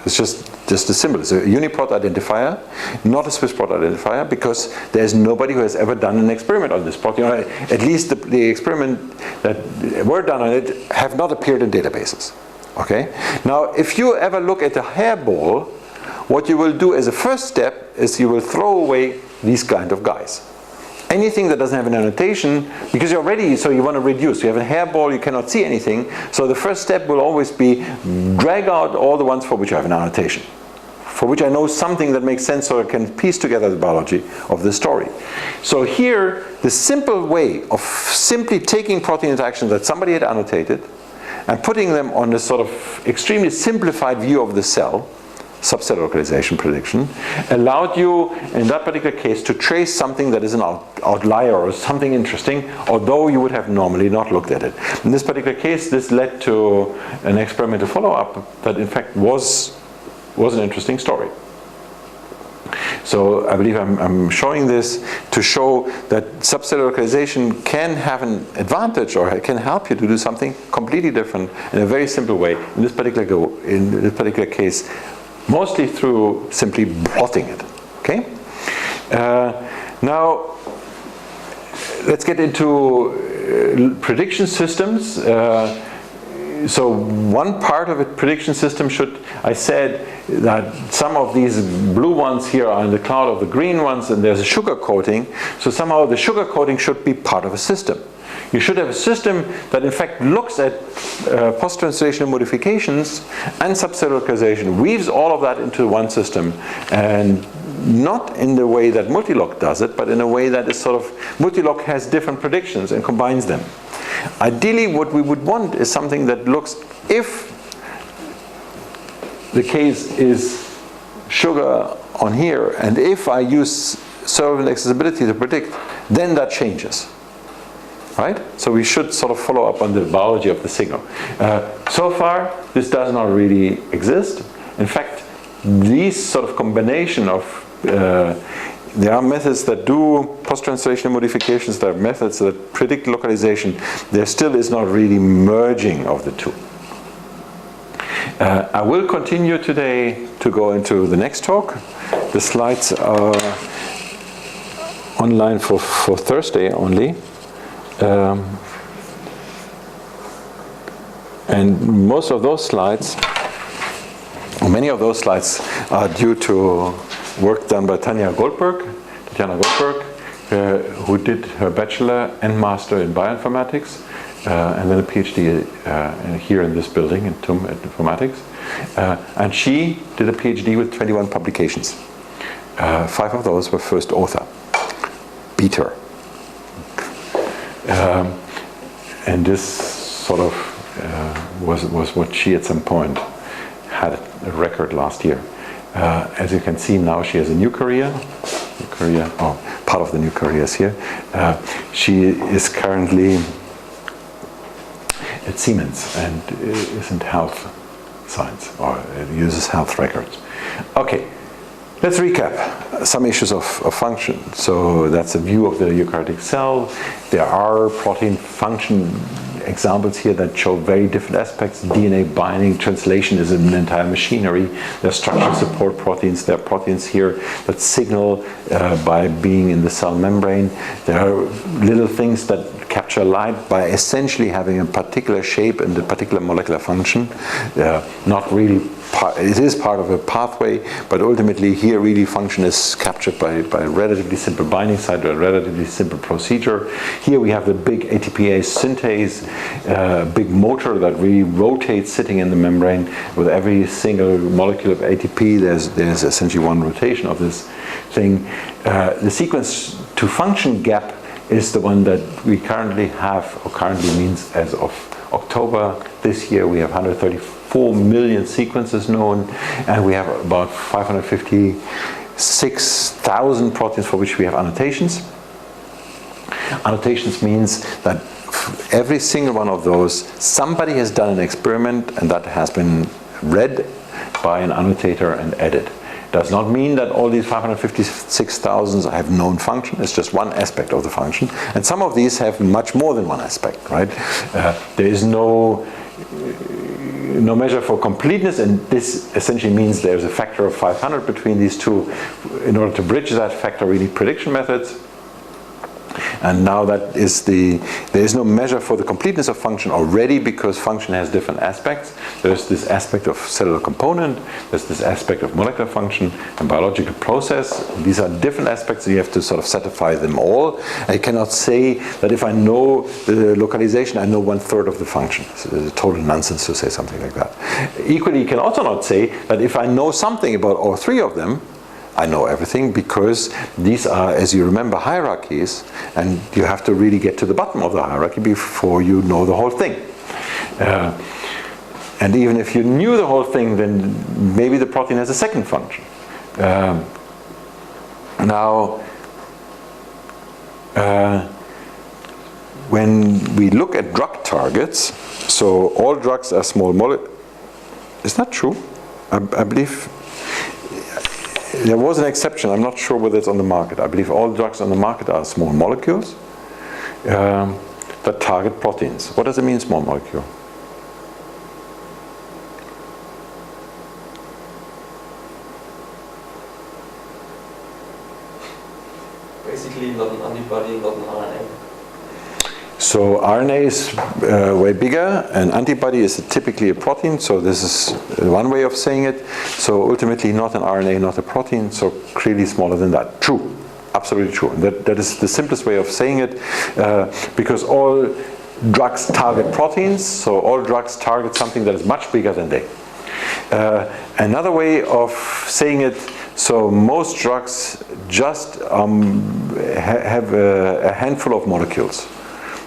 [SPEAKER 1] It's just a symbol. It's a uniprot identifier, not a Swiss prot identifier, because there's nobody who has ever done an experiment on this protein, or at least the experiment that were done on it have not appeared in databases. Okay? Now, if you ever look at a hairball, what you will do as a first step is you will throw away these kind of guys. Anything that doesn't have an annotation, because you're ready, so you want to reduce. You have a hairball, you cannot see anything. So the first step will always be drag out all the ones for which I have an annotation, for which I know something that makes sense, so I can piece together the biology of the story. So here, the simple way of simply taking protein interactions that somebody had annotated and putting them on this sort of extremely simplified view of the cell, Sub-Cellular localization prediction, allowed you, in that particular case, to trace something that is an outlier or something interesting, although you would have normally not looked at it. In this particular case, this led to an experimental follow-up that in fact was an interesting story. So I believe I'm showing this to show that sub-cellular localization can have an advantage, or it can help you to do something completely different in a very simple way. In this particular case, mostly through simply plotting it. Okay. Now let's get into prediction systems. So one part of a prediction system I said that some of these blue ones here are in the cloud of the green ones, and there's a sugar coating. So somehow the sugar coating should be part of a system. You should have a system that in fact looks at post-translational modifications and sub-cellular localization, weaves all of that into one system, and not in the way that Multilog does it, but in a way that is sort of, Multilog has different predictions and combines them. Ideally, what we would want is something that looks, if the case is sugar on here, and if I use solvent accessibility to predict, then that changes. Right? So we should sort of follow up on the biology of the signal. So far, this does not really exist. In fact, these sort of combination of, there are methods that do post-translational modifications, there are methods that predict localization. There still is not really merging of the two. I will continue today to go into the next talk. The slides are online for Thursday only. And most of those slides, or many of those slides, are due to work done by Tatiana Goldberg, who did her bachelor and master in bioinformatics, and then a PhD here in this building in TUM at Informatics. And she did a PhD with 21 publications. 5 of those were first author. Beat her. And this sort of was what she at some point had a record last year. As you can see now, she has a new career. Part of the new career is here. She is currently at Siemens and is in health science, or uses health records. Okay. Let's recap some issues of function. So that's a view of the eukaryotic cell. There are protein function examples here that show very different aspects. DNA binding, translation is an entire machinery. There are structural support proteins. There are proteins here that signal by being in the cell membrane. There are little things that capture light by essentially having a particular shape and a particular molecular function. Not really it is part of a pathway, but ultimately here really function is captured by a relatively simple binding site or a relatively simple procedure. Here we have the big ATPase synthase, big motor that really rotates sitting in the membrane. With every single molecule of ATP, there's essentially one rotation of this thing. The sequence to function gap is the one that we currently have, or currently means as of October this year, we have 134 million sequences known, and we have about 556,000 proteins for which we have annotations. Annotations means that every single one of those, somebody has done an experiment and that has been read by an annotator and edited. Does not mean that all these 556,000 have known function. It's just one aspect of the function. And some of these have much more than one aspect, right? There is no measure for completeness, and this essentially means there's a factor of 500 between these two. In order to bridge that factor, we need prediction methods. And now there is no measure for the completeness of function already, because function has different aspects. There's this aspect of cellular component, there's this aspect of molecular function and biological process. These are different aspects, and you have to sort of satisfy them all. I cannot say that if I know the localization, I know 1/3 of the function. It's total nonsense to say something like that. Equally, you can also not say that if I know something about all three of them, I know everything, because these are, as you remember, hierarchies, and you have to really get to the bottom of the hierarchy before you know the whole thing. And even if you knew the whole thing, then maybe the protein has a second function. When we look at drug targets, so all drugs are small molecules. Is that true? I believe there was an exception. I'm not sure whether it's on the market. I believe all drugs on the market are small molecules that target proteins. What does it mean, small molecule?
[SPEAKER 4] Basically, not an antibody, not an RNA.
[SPEAKER 1] So RNA is way bigger, and antibody is typically a protein, so this is one way of saying it. So ultimately not an RNA, not a protein, so clearly smaller than that. True, absolutely true. That is the simplest way of saying it, because all drugs target proteins, so all drugs target something that is much bigger than they. Another way of saying it, so most drugs just have a handful of molecules.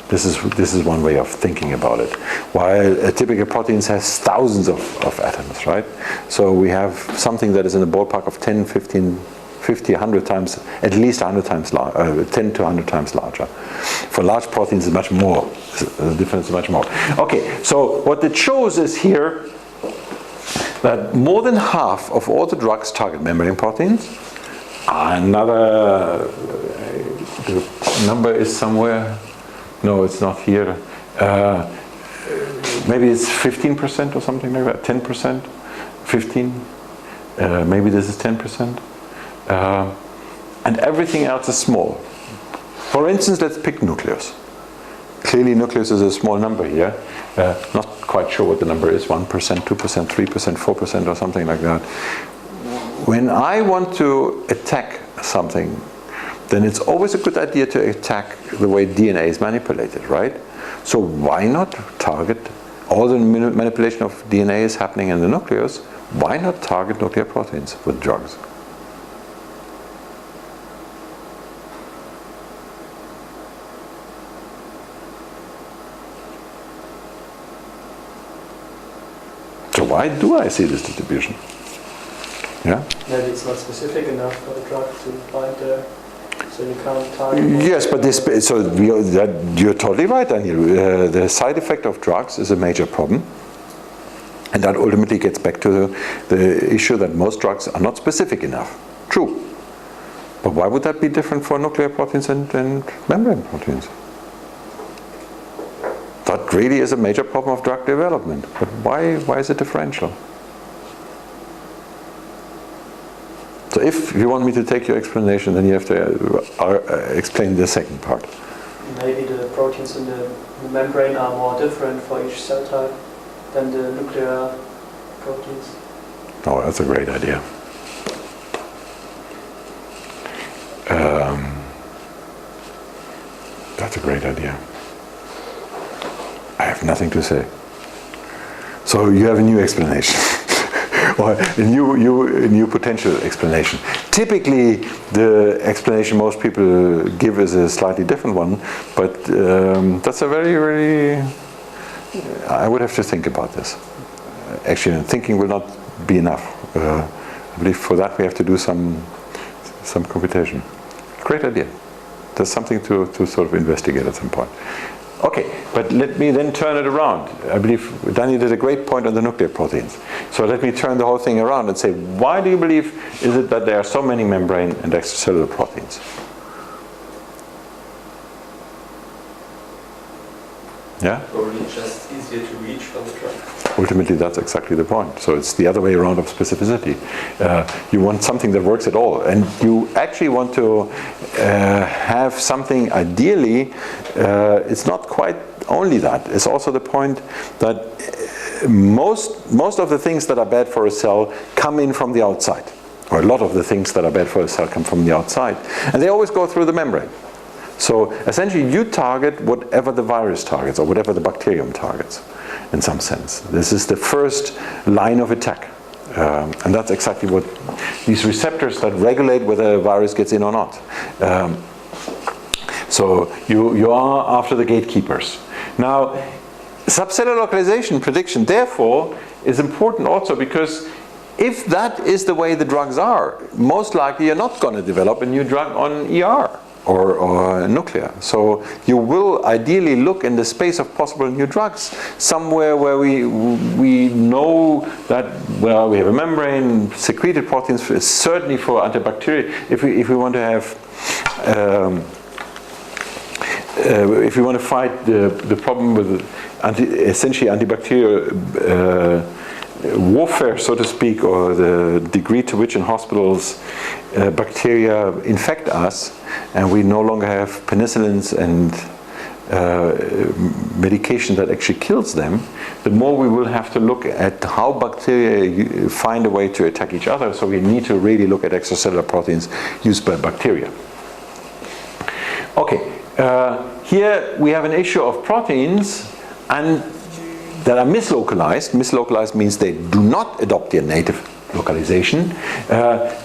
[SPEAKER 1] This is one way of thinking about it. While a typical protein has thousands of atoms, right? So we have something that is in the ballpark of 10, 15, 50, 100 times, at least 100 times, 10 to 100 times larger. For large proteins, it's much more. The difference is much more. Okay, so what it shows is here that more than half of all the drugs target membrane proteins. The number is somewhere. No, it's not here. Maybe it's 15% or something like that. 10%, 15. Maybe this is 10%. And everything else is small. For instance, let's pick nucleus. Clearly, nucleus is a small number here. Not quite sure what the number is. 1%, 2%, 3%, 4%, or something like that. When I want to attack something, then it's always a good idea to attack the way DNA is manipulated, right? So why not target, all the manipulation of DNA is happening in the nucleus, why not target nuclear proteins with drugs? So why do I see this distribution? Yeah?
[SPEAKER 5] Maybe it's not specific enough for the drug to bind there. So you can't target.
[SPEAKER 1] Yes, but you're totally right, Daniel. The side effect of drugs is a major problem, and that ultimately gets back to the issue that most drugs are not specific enough. True, but why would that be different for nuclear proteins and membrane proteins? That really is a major problem of drug development. But why is it differential? So if you want me to take your explanation, then you have to explain the second part.
[SPEAKER 5] maybe the proteins in the membrane are more different for each cell type than the nuclear proteins.
[SPEAKER 1] Oh, that's a great idea. That's a great idea. I have nothing to say. So you have a new explanation, or a new potential explanation. Typically, the explanation most people give is a slightly different one, but that's a very, I would have to think about this. Actually, thinking will not be enough. I believe for that we have to do some computation. Great idea. There's something to sort of investigate at some point. Okay, but let me then turn it around. I believe Daniel did a great point on the nuclear proteins. So let me turn the whole thing around and say, why do you believe is it that there are so many membrane and extracellular proteins? Yeah?
[SPEAKER 4] Probably just easier to reach from the drug.
[SPEAKER 1] Ultimately, that's exactly the point. So it's the other way around of specificity. You want something that works at all, and you actually want to have something. Ideally, it's not quite only that. It's also the point that most of the things that are bad for a cell come in from the outside, or a lot of the things that are bad for a cell come from the outside, and they always go through the membrane. So essentially, you target whatever the virus targets or whatever the bacterium targets, in some sense. This is the first line of attack. And that's exactly what these receptors that regulate whether a virus gets in or not. So you are after the gatekeepers. Now, subcellular localization prediction, therefore, is important also because if that is the way the drugs are, most likely you're not going to develop a new drug on ER. Or nuclear. So you will ideally look in the space of possible new drugs somewhere where we know that, well, we have a membrane, secreted proteins, certainly for antibacterial. If we want to have if we want to fight the problem with essentially antibacterial warfare, so to speak, or the degree to which in hospitals bacteria infect us, and we no longer have penicillins and medication that actually kills them, the more we will have to look at how bacteria find a way to attack each other. So we need to really look at extracellular proteins used by bacteria. Okay, here we have an issue of proteins and that are mislocalized. Mislocalized means they do not adopt their native localization.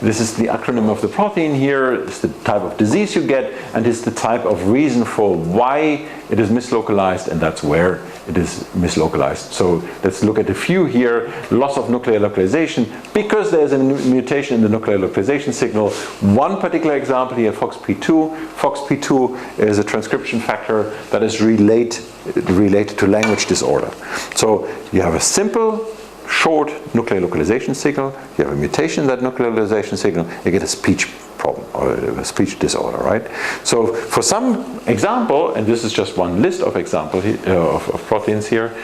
[SPEAKER 1] This is the acronym of the protein here. It's the type of disease you get, and it's the type of reason for why it is mislocalized, and that's where it is mislocalized. So let's look at a few here. Loss of nuclear localization because there's a mutation in the nuclear localization signal. One particular example here, FOXP2. FOXP2 is a transcription factor that is related to language disorder. So you have a simple short nuclear localization signal, you have a mutation in that nuclear localization signal, you get a speech problem or a speech disorder, right? So for some example, and this is just one list of examples of proteins here,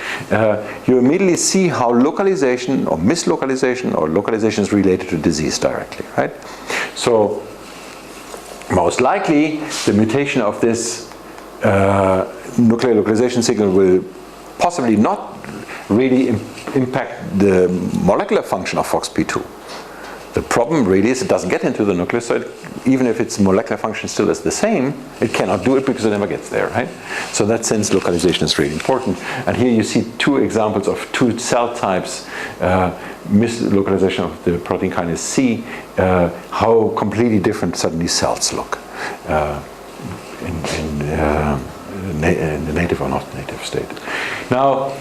[SPEAKER 1] you immediately see how localization or mislocalization or localization is related to disease directly, right? So most likely the mutation of this nuclear localization signal will possibly not really impact the molecular function of FOXP2. The problem really is it doesn't get into the nucleus, so even if its molecular function still is the same, it cannot do it because it never gets there, right? So in that sense, localization is really important. And here you see two examples of two cell types, mislocalization of the protein kinase C, how completely different suddenly cells look in the native or not native state. Now,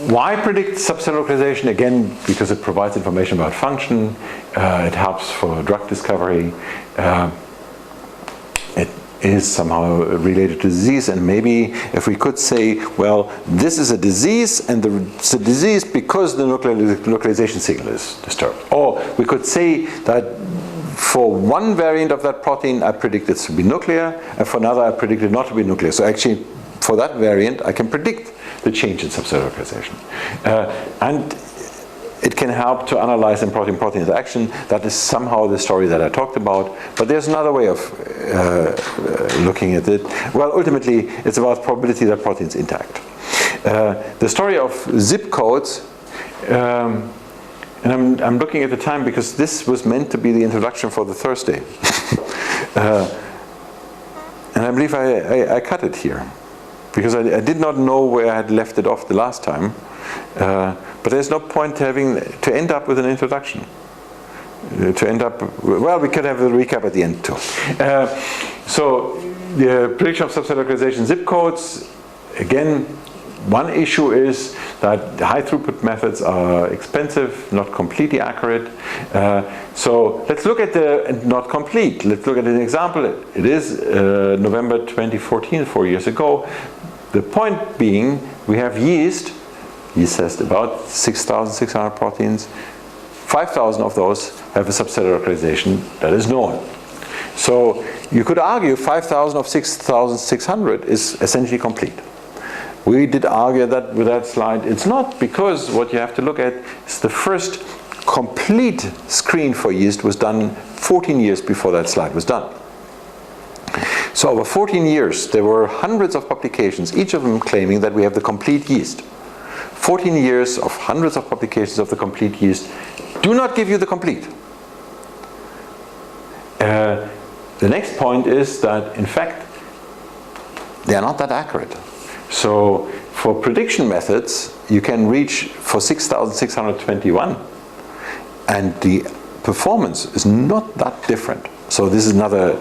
[SPEAKER 1] why predict subcellular localization? Again, because it provides information about function, it helps for drug discovery, it is somehow related to disease, and maybe if we could say, well, this is a disease, and it's a disease because the nuclear localization signal is disturbed. Or we could say that for one variant of that protein, I predict it to be nuclear, and for another, I predict it not to be nuclear. So actually, for that variant, I can predict the change in subcellular localization. And it can help to analyze in protein-protein interaction. That is somehow the story that I talked about. But there's another way of looking at it. Well, ultimately, it's about probability that proteins interact. The story of zip codes, and I'm looking at the time because this was meant to be the introduction for the Thursday. And I believe I cut it here because I did not know where I had left it off the last time. But there's no point to end up with an introduction. Well, we could have a recap at the end too. So the prediction of subcellular localization zip codes, again, one issue is that high throughput methods are expensive, not completely accurate. So let's look at not complete. Let's look at an example. It is November 2014, 4 years ago. The point being, we have yeast. Yeast has about 6,600 proteins. 5,000 of those have a subcellular localization that is known. So you could argue 5,000 of 6,600 is essentially complete. We did argue that with that slide. It's not, because what you have to look at is the first complete screen for yeast was done 14 years before that slide was done. So over 14 years, there were hundreds of publications, each of them claiming that we have the complete yeast. 14 years of hundreds of publications of the complete yeast do not give you the complete. The next point is that, in fact, they are not that accurate. So for prediction methods, you can reach for 6,621, and the performance is not that different. So this is another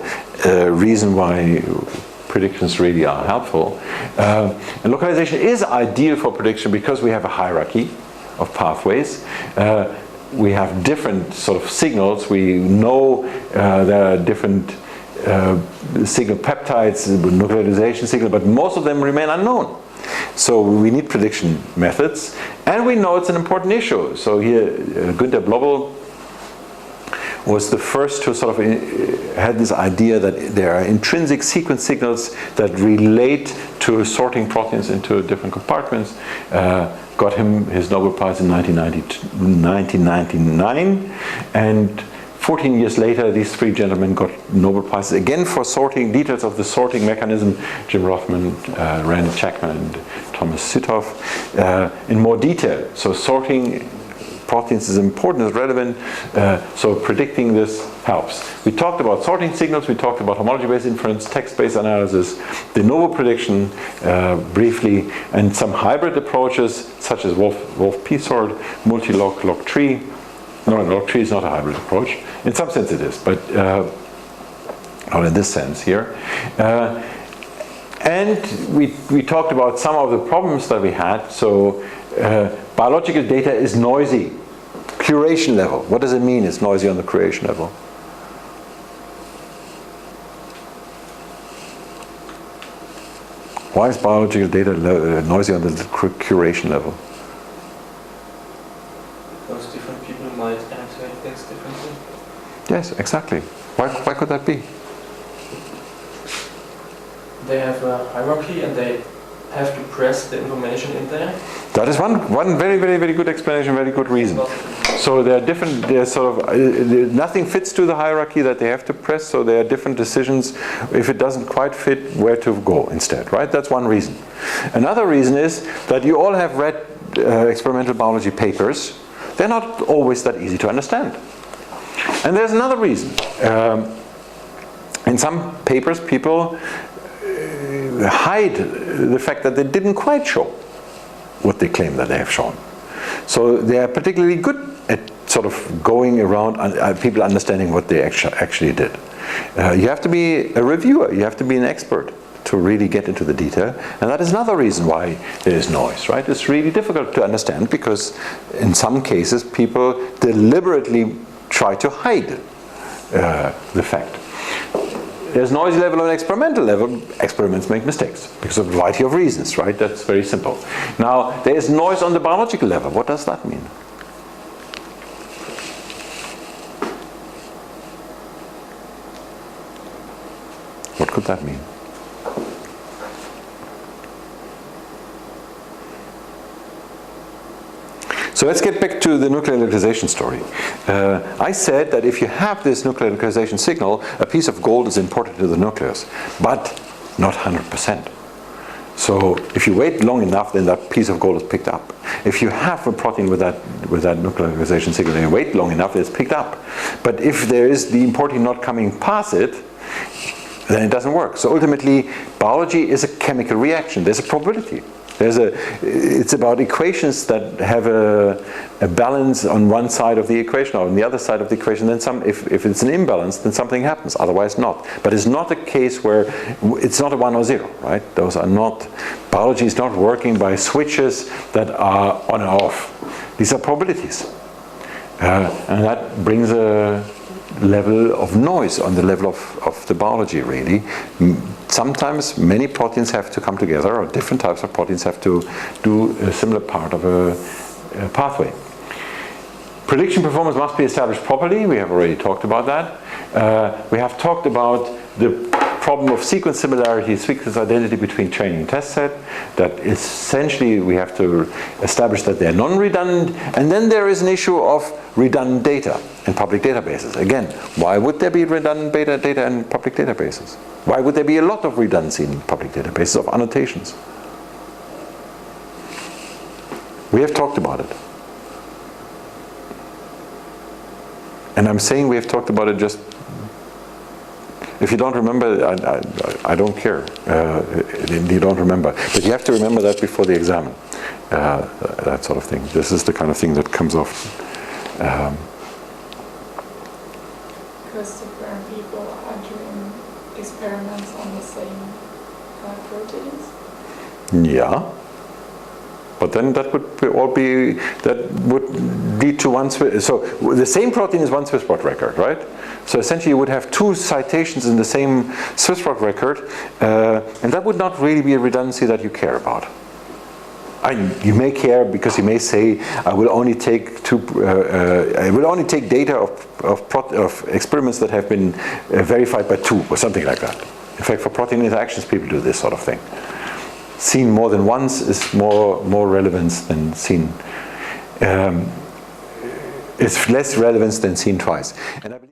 [SPEAKER 1] reason why predictions really are helpful. And localization is ideal for prediction because we have a hierarchy of pathways. We have different sort of signals. We know there are different signal peptides, nuclearization signal, but most of them remain unknown. So we need prediction methods, and we know it's an important issue. So here, Günter Blobel was the first to sort of had this idea that there are intrinsic sequence signals that relate to sorting proteins into different compartments. Got him his Nobel Prize in 1999, and 14 years later, these three gentlemen got Nobel Prizes again for sorting, details of the sorting mechanism. Jim Rothman, Randy Chapman, and Thomas Sittoff, in more detail. So sorting proteins is important, is relevant, so predicting this helps. We talked about sorting signals, we talked about homology-based inference, text-based analysis, de novo prediction briefly, and some hybrid approaches such as Wolf-P-sort, multi-log, log-tree. No, log-tree is not a hybrid approach. In some sense it is, but not in this sense here. And we talked about some of the problems that we had. So biological data is noisy. Curation level. What does it mean it's noisy on the curation level? Why is biological data noisy on the curation level?
[SPEAKER 4] Because different people might annotate things differently.
[SPEAKER 1] Yes, exactly. Why could that be?
[SPEAKER 4] They have a hierarchy and they have to press the information in there.
[SPEAKER 1] That is one very, very, very good explanation, very good reason. So there are different, there's sort of, nothing fits to the hierarchy that they have to press, so there are different decisions if it doesn't quite fit where to go instead, right? That's one reason. Another reason is that you all have read experimental biology papers. They're not always that easy to understand. And there's another reason. In some papers, people hide the fact that they didn't quite show what they claim that they have shown. So they are particularly good at sort of going around people understanding what they actually did. You have to be a reviewer, you have to be an expert to really get into the detail, and that is another reason why there is noise, right? It's really difficult to understand because in some cases people deliberately try to hide the fact. There's noisy level on experimental level. Experiments make mistakes because of a variety of reasons, right? That's very simple. Now, there is noise on the biological level. What does that mean? What could that mean? So let's get back to the nuclear localization story. I said that if you have this nuclear localization signal, a piece of gold is imported to the nucleus, but not 100%. So if you wait long enough, then that piece of gold is picked up. If you have a protein with that nuclear localization signal and you wait long enough, it's picked up. But if there is the importing not coming past it, then it doesn't work. So ultimately, biology is a chemical reaction. There's a probability. It's about equations that have a balance on one side of the equation, or on the other side of the equation. Then if it's an imbalance, then something happens. Otherwise, not. But it's not a case where it's not a 1 or 0, right? Those are not. Biology is not working by switches that are on and off. These are probabilities, and that brings a level of noise on the level of the biology, really. Sometimes many proteins have to come together, or different types of proteins have to do a similar part of a pathway. Prediction performance must be established properly. We have already talked about that. We have talked about the problem of sequence similarity, sequence identity between training and test set. That essentially we have to establish that they're non-redundant. And then there is an issue of redundant data in public databases. Again, why would there be redundant data in public databases? Why would there be a lot of redundancy in public databases of annotations? We have talked about it. And I'm saying we have talked about it just. If you don't remember, I don't care. You don't remember. But you have to remember that before the exam. That sort of thing. This is the kind of thing that comes off.
[SPEAKER 3] Because different people are doing experiments on the same proteins.
[SPEAKER 1] Yeah. But then that would lead to one Swiss. So the same protein is one Swiss prot record, right? So essentially you would have 2 citations in the same Swiss prot record, and that would not really be a redundancy that you care about. You may care because you may say, I will only take data of experiments that have been verified by 2 or something like that. In fact, for protein interactions, people do this sort of thing. Seen more than once is more relevance than seen. It's less relevance than seen twice. And I believe